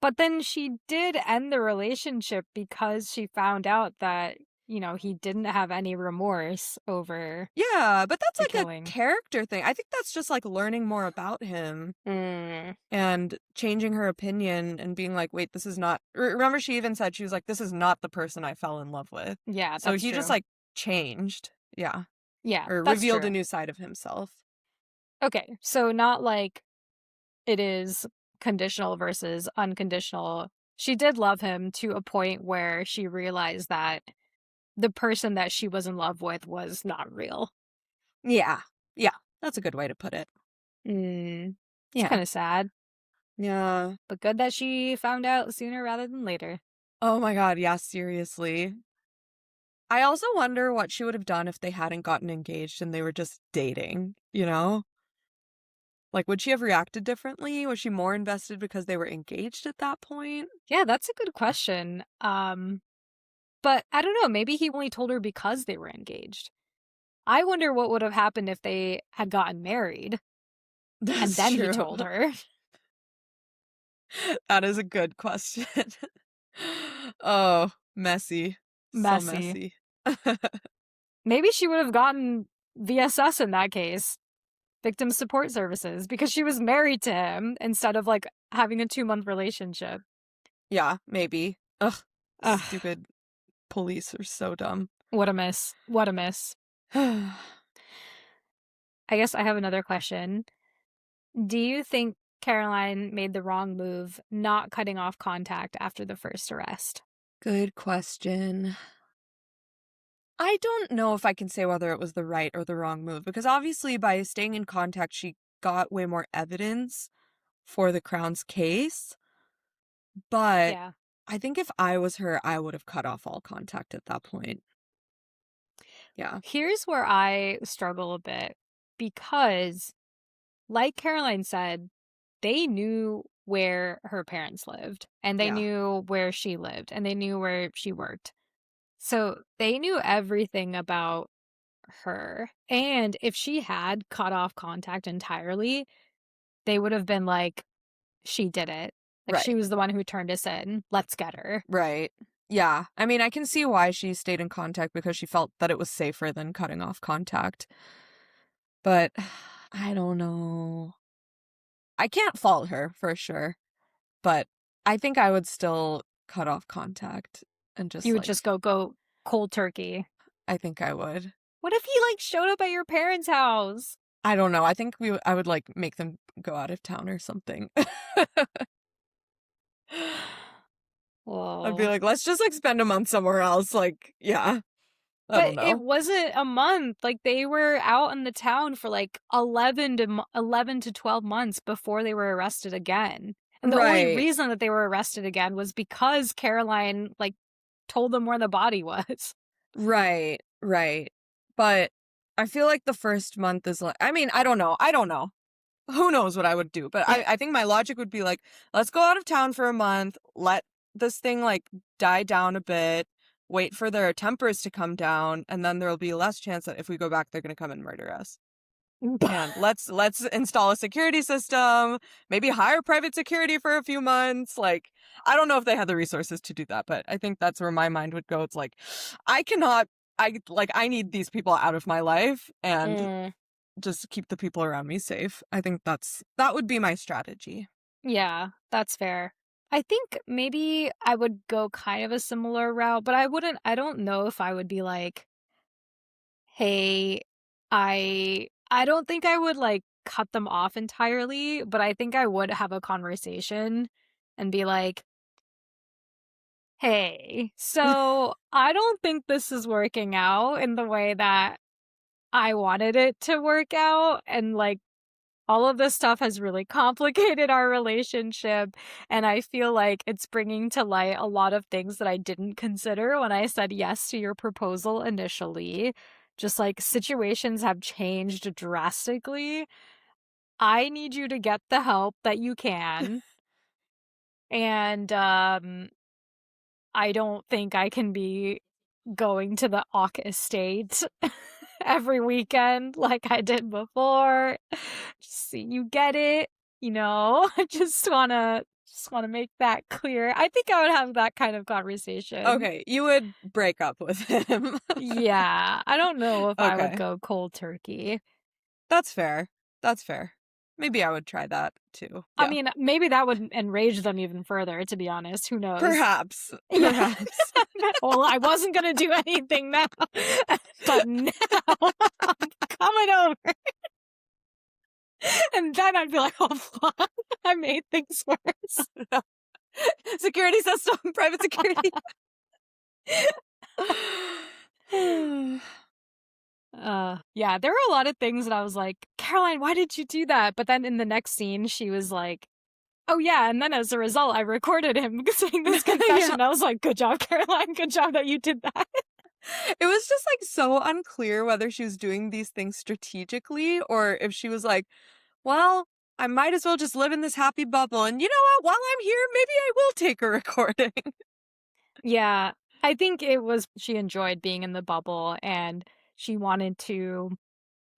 Speaker 2: But then she did end the relationship because she found out that, he didn't have any remorse over
Speaker 1: Yeah, but that's
Speaker 2: the
Speaker 1: like a
Speaker 2: killing.
Speaker 1: character thing. I think that's just like learning more about him
Speaker 2: Mm.
Speaker 1: and changing her opinion and being like, wait, this is not. Remember, she even said, she was like, this is not the person I fell in love with.
Speaker 2: Yeah,
Speaker 1: So
Speaker 2: that's
Speaker 1: he just
Speaker 2: true.
Speaker 1: like changed. Yeah.
Speaker 2: Yeah,
Speaker 1: Or
Speaker 2: that's
Speaker 1: revealed a
Speaker 2: true.
Speaker 1: new side of himself.
Speaker 2: Okay, so not like it is conditional versus unconditional. She did love him to a point where she realized that the person that she was in love with was not real.
Speaker 1: Yeah. Yeah. That's a good way to put it.
Speaker 2: Mm, it's
Speaker 1: Yeah.
Speaker 2: kind of sad,
Speaker 1: Yeah.
Speaker 2: but good that she found out sooner rather than later.
Speaker 1: Oh my God. Yeah. Seriously. I also wonder what she would have done if they hadn't gotten engaged and they were just dating, you know? Like, would she have reacted differently? Was she more invested because they were engaged at that point?
Speaker 2: Yeah, that's a good question. But I don't know, maybe he only told her because they were engaged. I wonder what would have happened if they had gotten married and
Speaker 1: That's
Speaker 2: then he
Speaker 1: true.
Speaker 2: told her.
Speaker 1: That is a good question. Oh, messy. So
Speaker 2: Messy.
Speaker 1: messy.
Speaker 2: Maybe she would have gotten VSS in that case, victim support services, because she was married to him instead of like having a 2-month relationship.
Speaker 1: Yeah, maybe. Ugh,
Speaker 2: Ugh,
Speaker 1: stupid police are so dumb.
Speaker 2: what a miss. What a miss. I guess I have another question. Do you think Caroline made the wrong move not cutting off contact after the first arrest?
Speaker 1: Good question. I don't know if I can say whether it was the right or the wrong move because obviously by staying in contact, she got way more evidence for the Crown's case. But
Speaker 2: Yeah.
Speaker 1: I think if I was her, I would have cut off all contact at that point. Yeah.
Speaker 2: Here's where I struggle a bit because, like Caroline said, they knew where her parents lived and they
Speaker 1: Yeah.
Speaker 2: knew where she lived and they knew where she worked. So they knew everything about her. And if she had cut off contact entirely, they would have been like, she did it. Like, she
Speaker 1: Right.
Speaker 2: was the one who turned us in. Let's get her.
Speaker 1: Right. Yeah. I mean, I can see why she stayed in contact because she felt that it was safer than cutting off contact. But I don't know. I can't fault her for sure, but I think I would still cut off contact and
Speaker 2: You
Speaker 1: just
Speaker 2: would just
Speaker 1: like,
Speaker 2: go cold turkey.
Speaker 1: I think I would.
Speaker 2: What if he like showed up at your parents' house?
Speaker 1: I don't know. I think I would like make them go out of town or something. I'd be
Speaker 2: Whoa.
Speaker 1: like, let's just like spend a month somewhere else. Like, yeah, I
Speaker 2: But
Speaker 1: don't
Speaker 2: it
Speaker 1: know.
Speaker 2: wasn't a month. Like, they were out in the town for like 11 to 12 months before they were arrested again. And the only
Speaker 1: Right,
Speaker 2: reason that they were arrested again was because Caroline like told them where the body was.
Speaker 1: right, right. But I feel like the first month is like, I mean, I don't know. I don't know. Who knows what I would do? But I think my logic would be like, let's go out of town for a month, let this thing like die down a bit, wait for their tempers to come down, and then there'll be less chance that if we go back, they're gonna come and murder us. And let's install a security system, maybe hire private security for a few months. Like, I don't know if they have the resources to do that, but I think that's where my mind would go. It's like, I cannot, I need these people out of my life and
Speaker 2: Mm,
Speaker 1: just keep the people around me safe. I think that would be my strategy.
Speaker 2: yeah, that's fair. I think maybe I would go kind of a similar route, but I don't know if I would be like, hey, I don't think I would like cut them off entirely, but I think I would have a conversation and be like, hey, so I don't think this is working out in the way that I wanted it to work out. And like, all of this stuff has really complicated our relationship. And I feel like it's bringing to light a lot of things that I didn't consider when I said yes to your proposal initially. Just like situations have changed drastically. I need you to get the help that you can. And I don't think I can be going to the Auk estate every weekend like I did before. Just so you get it. I just wanna make that clear. I think I would have that kind of conversation.
Speaker 1: Okay, you would break up with him.
Speaker 2: Yeah, I don't know if I would
Speaker 1: Okay,
Speaker 2: go cold turkey.
Speaker 1: that's fair. That's fair. Maybe I would try that too.
Speaker 2: I
Speaker 1: Yeah.
Speaker 2: mean, maybe that would enrage them even further, to be honest, who knows?
Speaker 1: Perhaps.
Speaker 2: Yeah.
Speaker 1: Perhaps.
Speaker 2: Well, I wasn't gonna do anything now, but now I'm coming over, and then I'd be like, "Oh, fuck, I made things worse."
Speaker 1: Security system, private security.
Speaker 2: Yeah, there were a lot of things that I was like, "Caroline, why did you do that?" But then in the next scene, she was like, "Oh, yeah, and then as a result, I recorded him saying this
Speaker 1: Yeah.
Speaker 2: confession." I was like, "Good job, Caroline. Good job that you did that."
Speaker 1: It was just like so unclear whether she was doing these things strategically or if she was like, well, I might as well just live in this happy bubble. And you know what? While I'm here, maybe I will take a recording.
Speaker 2: Yeah, I think it was she enjoyed being in the bubble and she wanted to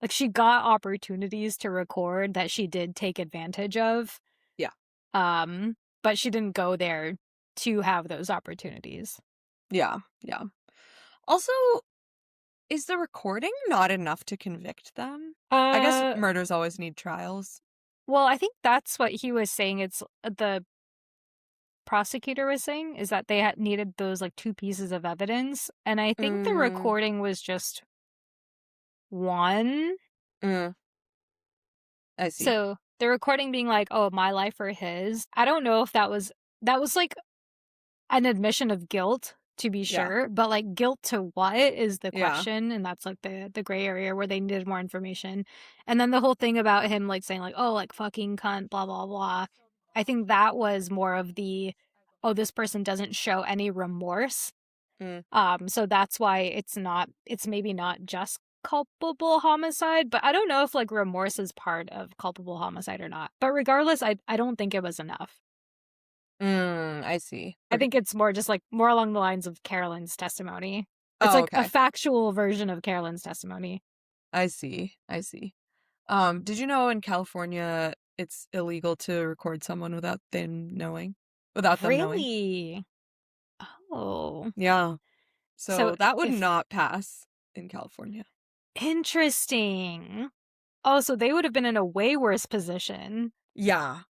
Speaker 2: like, she got opportunities to record that she did take advantage of,
Speaker 1: Yeah.
Speaker 2: but she didn't go there to have those opportunities.
Speaker 1: Yeah. Yeah. Also, is the recording not enough to convict them? I guess
Speaker 2: Uh,
Speaker 1: murders always need trials.
Speaker 2: well, I think that's what he was saying. It's the prosecutor was saying is that they had needed those like two pieces of evidence, and I think the
Speaker 1: Mm,
Speaker 2: recording was just one.
Speaker 1: mm, I see.
Speaker 2: So the recording being like, "Oh, my life or his." I don't know if that was like an admission of guilt, to be
Speaker 1: Yeah.
Speaker 2: sure, but, like, guilt to what is the
Speaker 1: Yeah.
Speaker 2: question, and that's, like, the gray area where they needed more information. And then the whole thing about him, like, saying, like, "Oh, like, fucking cunt, blah, blah, blah." I think that was more of the, "Oh, this person doesn't show any remorse."
Speaker 1: Mm.
Speaker 2: So that's why it's maybe not just culpable homicide, but I don't know if, like, remorse is part of culpable homicide or not. But regardless, I don't think it was enough.
Speaker 1: I see.
Speaker 2: I
Speaker 1: Okay.
Speaker 2: think it's more just, like, more along the lines of Carolyn's testimony. It's
Speaker 1: Oh,
Speaker 2: like a
Speaker 1: okay.
Speaker 2: factual version of Carolyn's testimony.
Speaker 1: I see. I see. Did you know in California it's illegal to record someone without them knowing? Without them knowing?
Speaker 2: Really? Oh.
Speaker 1: Yeah.
Speaker 2: So
Speaker 1: So that would
Speaker 2: if
Speaker 1: not pass in California.
Speaker 2: interesting. Oh, so they would have been in a way worse position.
Speaker 1: Yeah.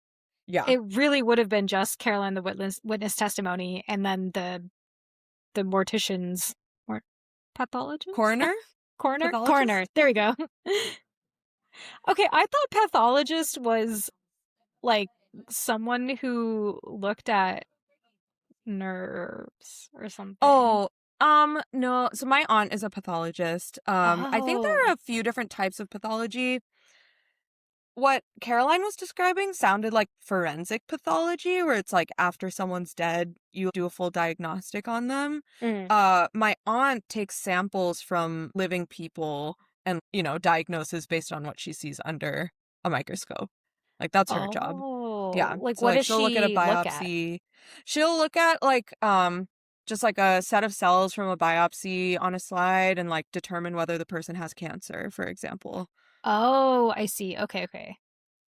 Speaker 1: Yeah.
Speaker 2: It really would have been just Caroline the witness testimony and then the mortician's or pathologist?
Speaker 1: Coroner?
Speaker 2: Coroner? Coroner.
Speaker 1: Pathologist?
Speaker 2: There we go. Okay, I thought pathologist was like someone who looked at nerves or something.
Speaker 1: Oh, no. So my aunt is a pathologist. I think there
Speaker 2: Oh.
Speaker 1: are a few different types of pathology. What Caroline was describing sounded like forensic pathology, where it's like after someone's dead, you do a full diagnostic on them.
Speaker 2: Mm.
Speaker 1: My aunt takes samples from living people and, diagnoses based on what she sees under a microscope. Like that's her job. Yeah.
Speaker 2: Oh, like
Speaker 1: So
Speaker 2: what
Speaker 1: like
Speaker 2: does
Speaker 1: she'll look at a
Speaker 2: she look at?
Speaker 1: biopsy. She'll look at like just like a set of cells from a biopsy on a slide and like determine whether the person has cancer, for example.
Speaker 2: Oh, I see. Okay, okay.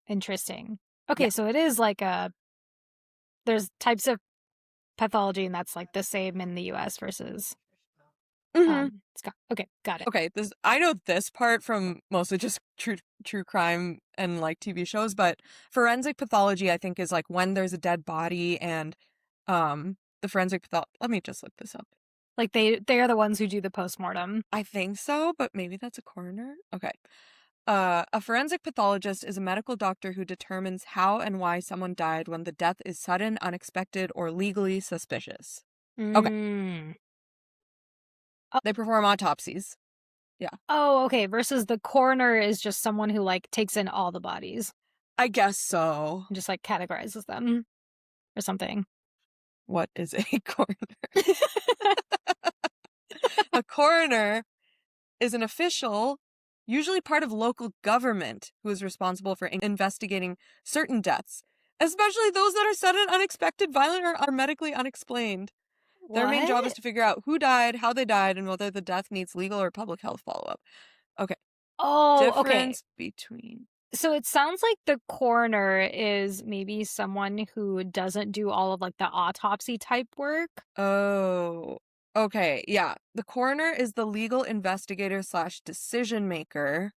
Speaker 2: Interesting.
Speaker 1: Yeah.
Speaker 2: Okay, so it is like there's types of pathology and that's like the same in the US versus
Speaker 1: Mhm.
Speaker 2: Okay, got it.
Speaker 1: Okay, this I know this part from mostly just true crime and like TV shows, but forensic pathology I think is like when there's a dead body and the forensic let me just look this up.
Speaker 2: Like they are the ones who do the postmortem.
Speaker 1: I think so, but maybe that's a coroner. Okay. A forensic pathologist is a medical doctor who determines how and why someone died when the death is sudden, unexpected, or legally suspicious. Okay.
Speaker 2: Mm. Oh,
Speaker 1: They perform autopsies. Yeah.
Speaker 2: oh, okay, versus the coroner is just someone who like takes in all the bodies
Speaker 1: I guess so.
Speaker 2: and just like categorizes them or something.
Speaker 1: What is a coroner? A coroner is an official, usually part of local government, who is responsible for investigating certain deaths, especially those that are sudden, unexpected, violent, or are medically unexplained. Their main job is
Speaker 2: What?
Speaker 1: to figure out who died, how they died, and whether the death needs legal or public health follow-up. Okay.
Speaker 2: Oh, okay.
Speaker 1: Difference between
Speaker 2: So it sounds like the coroner is maybe someone who doesn't do all of like the autopsy type work.
Speaker 1: Oh, okay. Yeah. The coroner is the legal investigator slash decision maker,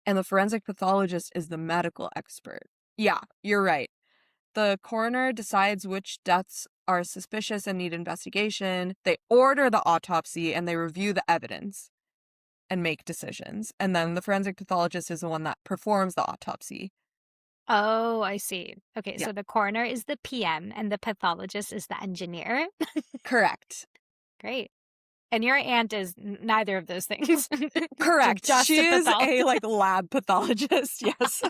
Speaker 1: and the forensic pathologist is the medical expert. Yeah, you're right. The coroner decides which deaths are suspicious and need investigation. They order the autopsy and they review the evidence and make decisions. And then the forensic pathologist is the one that performs the autopsy.
Speaker 2: Oh, I see. Okay,
Speaker 1: Yeah,
Speaker 2: so the coroner is the PM and the pathologist is the engineer.
Speaker 1: correct.
Speaker 2: Great. And your aunt is neither of those things.
Speaker 1: Correct.
Speaker 2: Just
Speaker 1: She
Speaker 2: a
Speaker 1: is a
Speaker 2: pathologist.
Speaker 1: lab pathologist. Yes.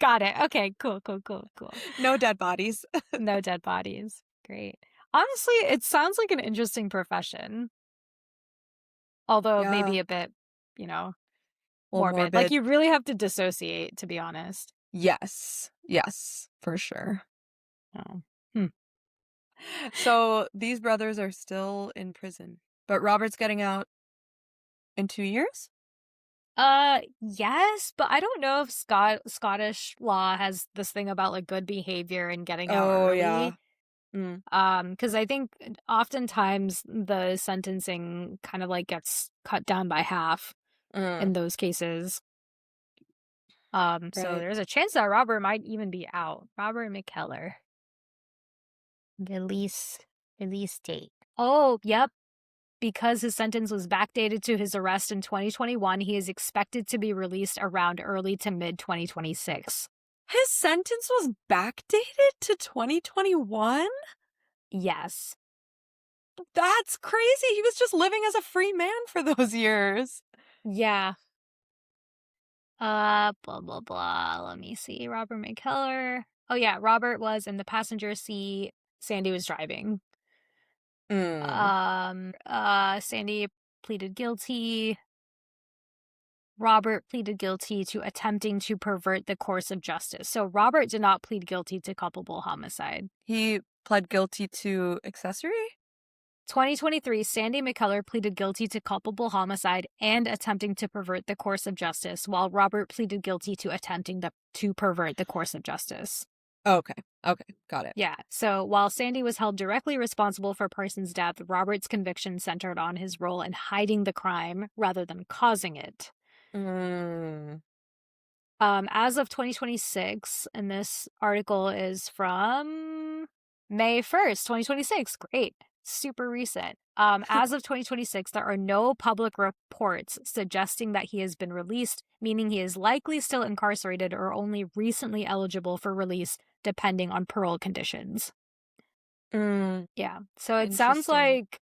Speaker 2: Got it. Okay, cool.
Speaker 1: No dead bodies.
Speaker 2: No dead bodies. Great. Honestly, it sounds like an interesting profession. Although
Speaker 1: Yeah.
Speaker 2: maybe a bit, you know,
Speaker 1: Well,
Speaker 2: morbid. Like
Speaker 1: morbid.
Speaker 2: you really have to dissociate, to be honest.
Speaker 1: Yes. Yes, for sure.
Speaker 2: Oh. Hmm.
Speaker 1: So these brothers are still in prison, but Robert's getting out in 2 years?
Speaker 2: Yes, but I don't know if Scottish law has this thing about like good behavior and getting out
Speaker 1: Oh, yeah.
Speaker 2: early.
Speaker 1: Mm.
Speaker 2: Because I think oftentimes the sentencing kind of like gets cut down by half in those cases. So
Speaker 1: Right.
Speaker 2: there's a chance that Robert might even be out. Robert McKellar. Release release date. Oh, yep. Because his sentence was backdated to his arrest in 2021, he is expected to be released around early to mid 2026.
Speaker 1: His sentence was backdated to 2021?
Speaker 2: Yes.
Speaker 1: That's crazy. He was just living as a free man for those years.
Speaker 2: Yeah. Blah, blah, blah. Let me see. Robert McKellar. Oh, yeah. Robert was in the passenger seat. Sandy was driving.
Speaker 1: Mm.
Speaker 2: Sandy pleaded guilty. Robert pleaded guilty to attempting to pervert the course of justice. So Robert did not plead guilty to culpable homicide.
Speaker 1: He pled guilty to accessory?
Speaker 2: 2023, Sandy McKellar pleaded guilty to culpable homicide and attempting to pervert the course of justice, while Robert pleaded guilty to attempting to pervert the course of justice.
Speaker 1: Okay. Okay. Got it.
Speaker 2: Yeah, so while Sandy was held directly responsible for Parsons' death, Robert's conviction centered on his role in hiding the crime rather than causing it.
Speaker 1: Mm.
Speaker 2: As of 2026, and this article is from May 1st, 2026. Great. Super recent. As of 2026, there are no public reports suggesting that he has been released, meaning he is likely still incarcerated or only recently eligible for release, depending on parole conditions.
Speaker 1: Mm.
Speaker 2: Yeah. So it sounds
Speaker 1: Interesting.
Speaker 2: like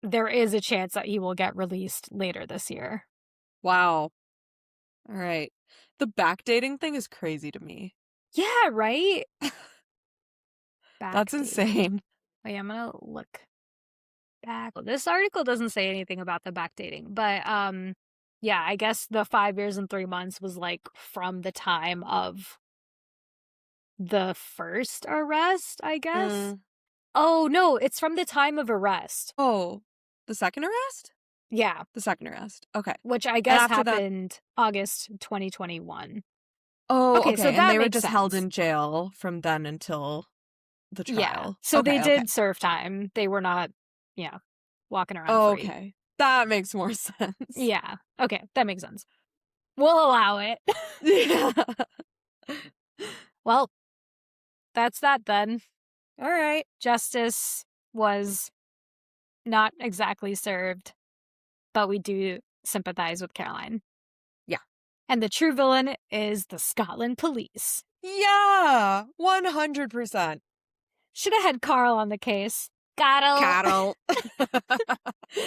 Speaker 2: there is a chance that he will get released later this year.
Speaker 1: Wow. All right. The backdating thing is crazy to me.
Speaker 2: Yeah, right?
Speaker 1: That's
Speaker 2: Backdating.
Speaker 1: insane.
Speaker 2: Wait, I'm gonna look back. This article doesn't say anything about the backdating, but yeah, I guess the 5 years and 3 months was like from the time of the first arrest, I guess.
Speaker 1: Mm.
Speaker 2: Oh no, it's from the time of arrest.
Speaker 1: Oh, the second arrest?
Speaker 2: Yeah,
Speaker 1: The second arrest. Okay.
Speaker 2: which I guess
Speaker 1: after that-
Speaker 2: happened August 2021.
Speaker 1: Oh,
Speaker 2: Okay,
Speaker 1: okay.
Speaker 2: so
Speaker 1: And
Speaker 2: that
Speaker 1: they were
Speaker 2: makes
Speaker 1: just held
Speaker 2: sense.
Speaker 1: in jail from then until the trial.
Speaker 2: Yeah, so
Speaker 1: Okay,
Speaker 2: they
Speaker 1: okay.
Speaker 2: did serve time. They were not, yeah, walking around
Speaker 1: Oh,
Speaker 2: free.
Speaker 1: okay. That makes more sense.
Speaker 2: Yeah, okay, that makes sense. We'll allow it.
Speaker 1: Yeah.
Speaker 2: Well, that's that then.
Speaker 1: All right.
Speaker 2: Justice was not exactly served, but we do sympathize with Caroline.
Speaker 1: Yeah.
Speaker 2: And the true villain is the Scotland police.
Speaker 1: Yeah. 100%.
Speaker 2: Should have had Carl on the case.
Speaker 1: Cattle.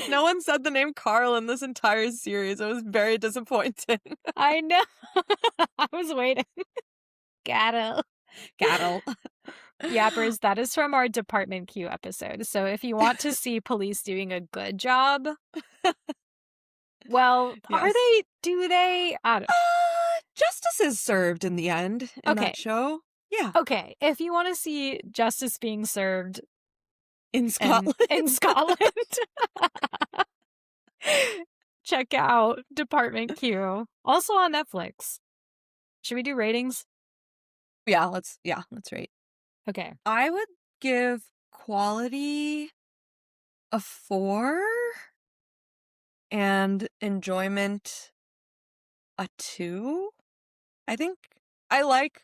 Speaker 1: No one said the name Carl in this entire series. It was very disappointing.
Speaker 2: I know. I was waiting. Cattle. Yappers, that is from our Department Q episode. So if you want to see police doing a good job, well,
Speaker 1: Yes.
Speaker 2: do they? I don't know.
Speaker 1: Justice is served in the end in
Speaker 2: Okay.
Speaker 1: that show. Yeah.
Speaker 2: Okay, if you want to see justice being served
Speaker 1: In Scotland.
Speaker 2: in Scotland, check out Department Q. Also on Netflix. Should we do ratings?
Speaker 1: let's rate.
Speaker 2: Okay.
Speaker 1: I would give quality a 4 and enjoyment a 2. I think I like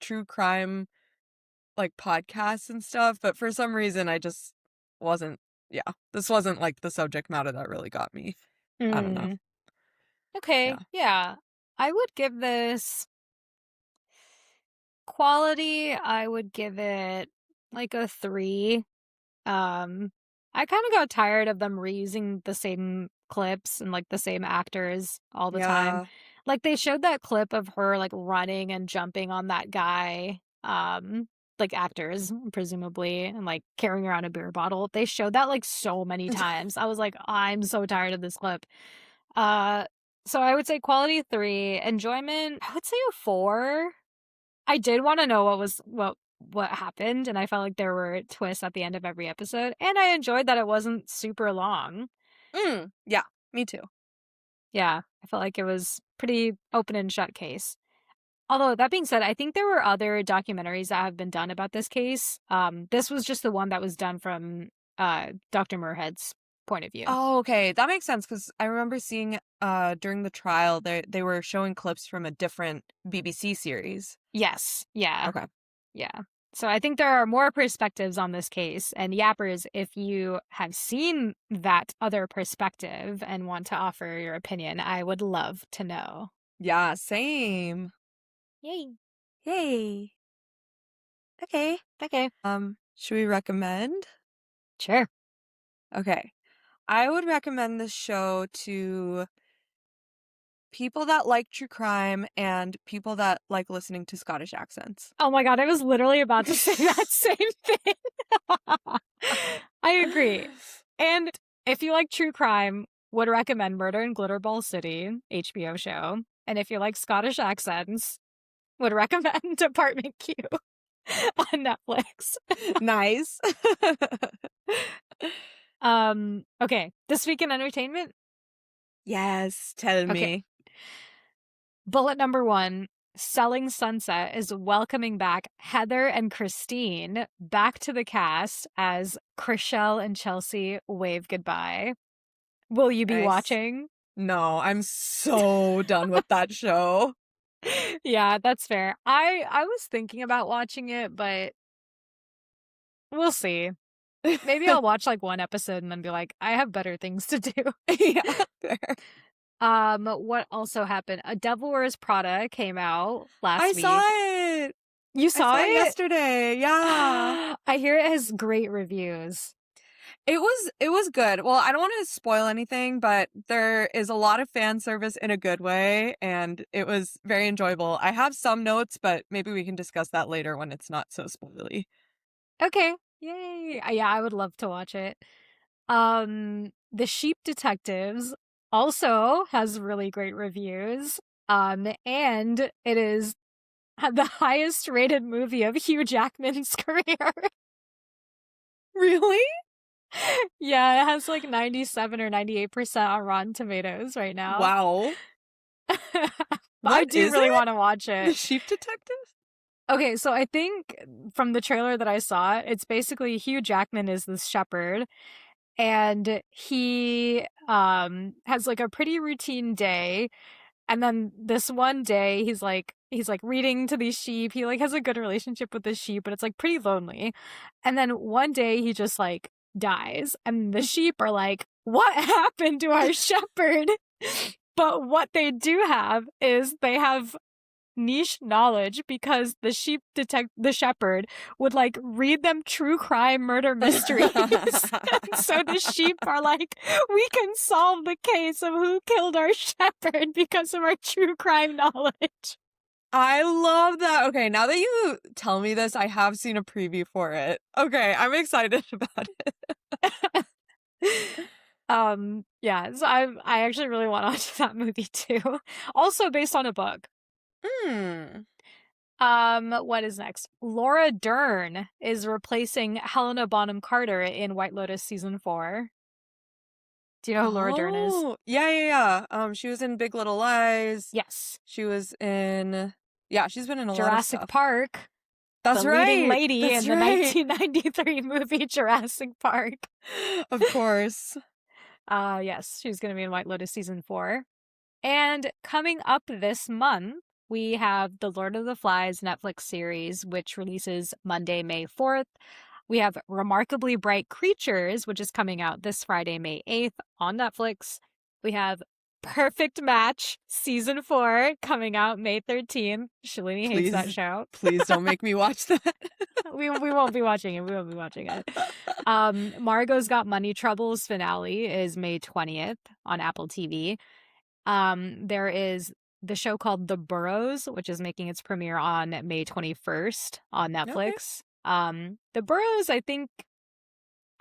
Speaker 1: true crime like podcasts and stuff, but for some reason I just wasn't this wasn't like the subject matter that really got me. I don't know.
Speaker 2: Mm, okay.
Speaker 1: Yeah.
Speaker 2: Yeah. I would give this quality, I would give it like a 3. I kind of got tired of them reusing the same clips and like the same actors all the time.
Speaker 1: Yeah.
Speaker 2: Like they showed that clip of her like running and jumping on that guy, like actors presumably, and like carrying around a beer bottle. They showed that like so many times. I was like, I'm so tired of this clip. Uh so I would say quality 3, enjoyment, I would say a 4. I did want to know what happened, and I felt like there were twists at the end of every episode, and I enjoyed that it wasn't super long.
Speaker 1: Yeah, me too.
Speaker 2: Yeah, I felt like it was pretty open and shut case. Although that being said, I think there were other documentaries that have been done about this case. This was just the one that was done from Dr. Muirhead's point of view.
Speaker 1: Oh, okay. That makes sense because I remember seeing during the trial they were showing clips from a different BBC series.
Speaker 2: Yes, yeah.
Speaker 1: Okay.
Speaker 2: Yeah. So I think there are more perspectives on this case. And Yappers, if you have seen that other perspective and want to offer your opinion, I would love to know.
Speaker 1: Yeah, same.
Speaker 2: Yay.
Speaker 1: Yay. Okay.
Speaker 2: Okay.
Speaker 1: Should we recommend?
Speaker 2: Sure.
Speaker 1: Okay. I would recommend this show to people that like true crime and people that like listening to Scottish accents.
Speaker 2: Oh my God, I was literally about to say that same thing. I agree. And if you like true crime, would recommend Murder in Glitterball City, HBO show. And if you like Scottish accents, would recommend Department Q on Netflix.
Speaker 1: Nice.
Speaker 2: Okay. This week in entertainment?
Speaker 1: Yes, tell
Speaker 2: Okay.
Speaker 1: me.
Speaker 2: Bullet number 1. Selling Sunset is welcoming back Heather and Christine back to the cast as Chriselle and Chelsea wave goodbye. Will you be
Speaker 1: Nice.
Speaker 2: watching?
Speaker 1: No, I'm so done with that show.
Speaker 2: Yeah, that's fair. I was thinking about watching it, but we'll see. Maybe I'll watch like one episode and then be like, I have better things to do.
Speaker 1: Yeah, fair.
Speaker 2: What also happened? A Devil Wears Prada came out last
Speaker 1: I
Speaker 2: week.
Speaker 1: saw it.
Speaker 2: You saw it
Speaker 1: yesterday. Yeah.
Speaker 2: I hear it has great reviews.
Speaker 1: It was good. Well, I don't want to spoil anything, but there is a lot of fan service in a good way, and it was very enjoyable. I have some notes, but maybe we can discuss that later when it's not so spoily.
Speaker 2: Okay. Yay. Yeah, I would love to watch it. The Sheep Detectives also has really great reviews. And it is the highest rated movie of Hugh Jackman's career.
Speaker 1: Really?
Speaker 2: Yeah, it has like 97 or 98% on Rotten Tomatoes right now.
Speaker 1: Wow.
Speaker 2: I do really want to watch
Speaker 1: The
Speaker 2: it.
Speaker 1: Sheep Detectives?
Speaker 2: Okay, so I think from the trailer that I saw, it's basically Hugh Jackman is this shepherd, and he has like a pretty routine day, and then this one day he's like reading to these sheep. He like has a good relationship with the sheep, but it's like pretty lonely. And then one day he just like dies, and the sheep are like, what happened to our shepherd? But what they do have is they have niche knowledge because the shepherd would like read them true crime murder mysteries. So the sheep are like, we can solve the case of who killed our shepherd because of our true crime knowledge.
Speaker 1: I love that. Okay, now that you tell me this, I have seen a preview for it. Okay, I'm excited about it.
Speaker 2: Yeah, so I actually really want to watch that movie too. Also based on a book. What is next? Laura Dern is replacing Helena Bonham Carter in White Lotus season 4. Do you know who Laura Dern is?
Speaker 1: Oh, yeah. She was in Big Little Lies.
Speaker 2: Yes.
Speaker 1: She was in, yeah, she's been in a lot of
Speaker 2: Jurassic
Speaker 1: stuff.
Speaker 2: Park.
Speaker 1: That's
Speaker 2: the
Speaker 1: right.
Speaker 2: leading lady
Speaker 1: That's
Speaker 2: in the
Speaker 1: right.
Speaker 2: 1993 movie Jurassic Park.
Speaker 1: Of course.
Speaker 2: Yes, she's going to be in White Lotus season 4. And coming up this month, we have the Lord of the Flies Netflix series, which releases Monday, May 4th. We have Remarkably Bright Creatures, which is coming out this Friday, May 8th on Netflix. We have Perfect Match season 4 coming out May 13th. Shalini hates that show.
Speaker 1: Please don't make me watch that.
Speaker 2: We won't be watching it. We won't be watching it. Margot's Got Money Troubles finale is May 20th on Apple TV. There is the show called The Burrows, which is making its premiere on May 21st on Netflix. Okay. The Burrows, I think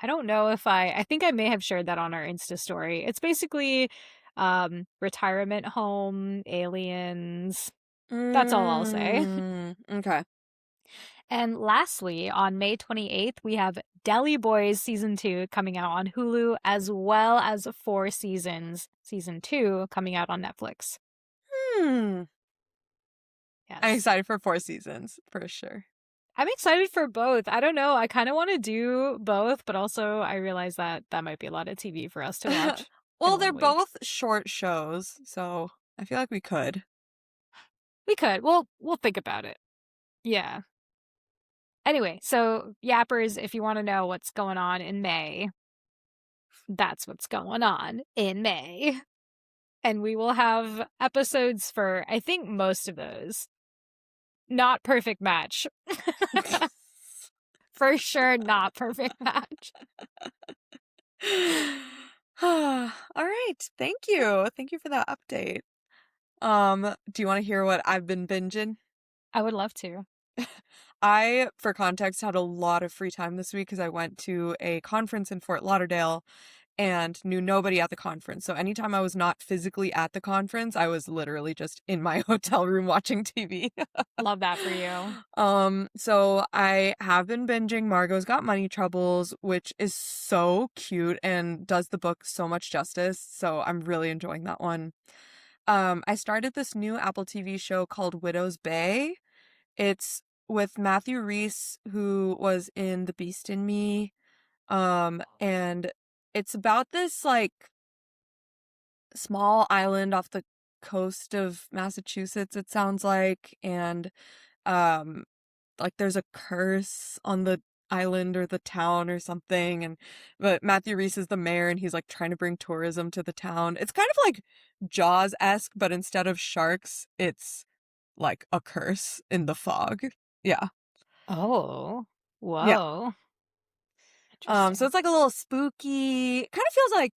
Speaker 2: I think I may have shared that on our Insta story. It's basically retirement home, aliens. That's all I'll say.
Speaker 1: Okay.
Speaker 2: And lastly, on May 28th, we have Deli Boys Season 2 coming out on Hulu, as well as 4 Seasons, Season 2 coming out on Netflix.
Speaker 1: Yes. I'm excited for 4 seasons, for sure.
Speaker 2: I'm excited for both. I don't know. I kind of want to do both, but also I realize that might be a lot of TV for us to watch.
Speaker 1: Well, they're both short shows, so I feel like we could.
Speaker 2: We could. We'll think about it. Yeah. Anyway, so Yappers, if you want to know what's going on in May, that's what's going on in May. And we will have episodes for, I think, most of those. Not Perfect Match. For sure, not Perfect Match.
Speaker 1: All right. Thank you. Thank you for that update. Do you want to hear what I've been binging?
Speaker 2: I would love to.
Speaker 1: I, for context, had a lot of free time this week because I went to a conference in Fort Lauderdale and knew nobody at the conference. So anytime I was not physically at the conference, I was literally just in my hotel room watching TV.
Speaker 2: Love that for you.
Speaker 1: So I have been binging Margot's Got Money Troubles, which is so cute and does the book so much justice. So I'm really enjoying that one. I started this new Apple TV show called Widow's Bay. It's with Matthew Rhys, who was in The Beast in Me. And it's about this, like, small island off the coast of Massachusetts, it sounds like. And, like, there's a curse on the island or the town or something. But Matthew Rhys is the mayor, and he's, like, trying to bring tourism to the town. It's kind of like Jaws-esque, but instead of sharks, it's like a curse in the fog. Yeah.
Speaker 2: Oh. Whoa.
Speaker 1: Yeah. So it's like a little spooky, kind of feels like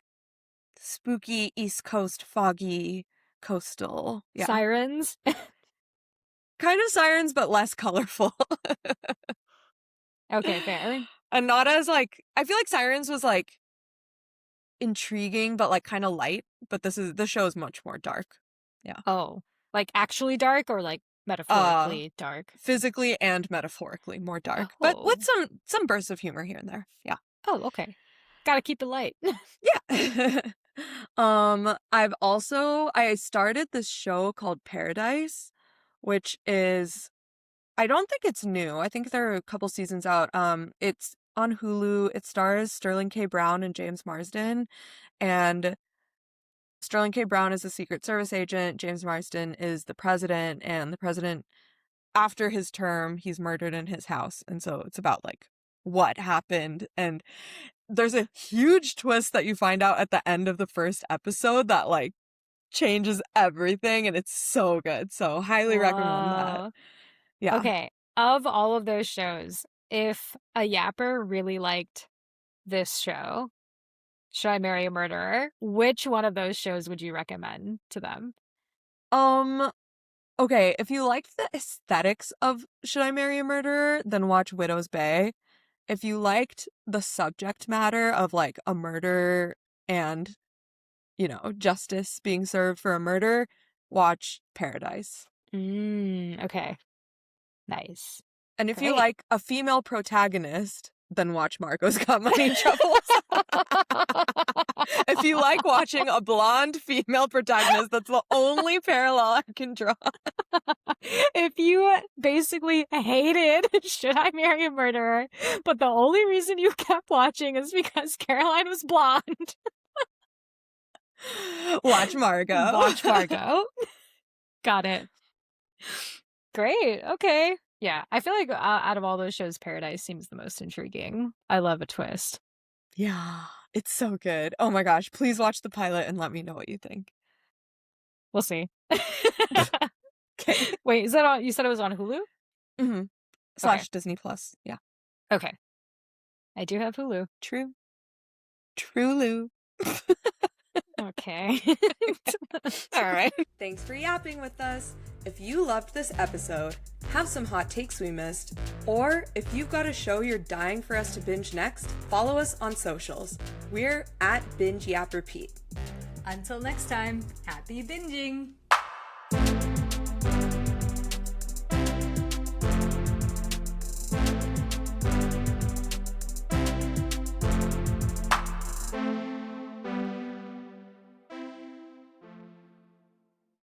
Speaker 1: spooky East Coast, foggy, coastal. Yeah.
Speaker 2: Sirens?
Speaker 1: Kind of sirens, but less colorful.
Speaker 2: Okay, fair.
Speaker 1: And not as, like, I feel like Sirens was, like, intriguing, but, like, kind of light. But the show is much more dark. Yeah.
Speaker 2: Oh. Like actually dark or like metaphorically dark?
Speaker 1: Physically and metaphorically more dark.
Speaker 2: Oh.
Speaker 1: But with some bursts of humor here and there. Yeah.
Speaker 2: Oh, okay. Gotta keep it light.
Speaker 1: Yeah. I started this show called Paradise, which is, I don't think it's new. I think there are a couple seasons out. It's on Hulu. It stars Sterling K. Brown and James Marsden. And Sterling K. Brown is a Secret Service agent. James Marsden is the president. And the president, after his term, he's murdered in his house. And so it's about, like, what happened. And there's a huge twist that you find out at the end of the first episode that, like, changes everything. And it's so good. So highly recommend that. Yeah.
Speaker 2: Okay. Of all of those shows, if a yapper really liked this show, Should I Marry a Murderer, which one of those shows would you recommend to them?
Speaker 1: Okay, if you liked the aesthetics of Should I Marry a Murderer, then watch Widow's Bay. If you liked the subject matter of, like, a murder and, you know, justice being served for a murder, watch Paradise.
Speaker 2: Okay. Nice.
Speaker 1: And if you like a female protagonist, then watch Margot's Got Money Troubles. If you like watching a blonde female protagonist, that's the only parallel I can draw.
Speaker 2: If you basically hated Should I Marry a Murderer, but the only reason you kept watching is because Caroline was blonde.
Speaker 1: Watch Margot.
Speaker 2: Watch Margot. Got it. Great. Okay. Yeah, I feel like out of all those shows, Paradise seems the most intriguing. I love a twist.
Speaker 1: Yeah, it's so good. Oh my gosh, please watch the pilot and let me know what you think.
Speaker 2: We'll see.
Speaker 1: Okay.
Speaker 2: Wait, is that on? You said it was on Hulu?
Speaker 1: Mm-hmm. / Disney Plus. Yeah.
Speaker 2: Okay. I do have Hulu.
Speaker 1: True. True.
Speaker 2: Okay.
Speaker 1: All right. Thanks for yapping with us. If you loved this episode, have some hot takes we missed, or if you've got a show you're dying for us to binge next, follow us on socials. We're at Binge Yap Repeat.
Speaker 2: Until next time, happy binging!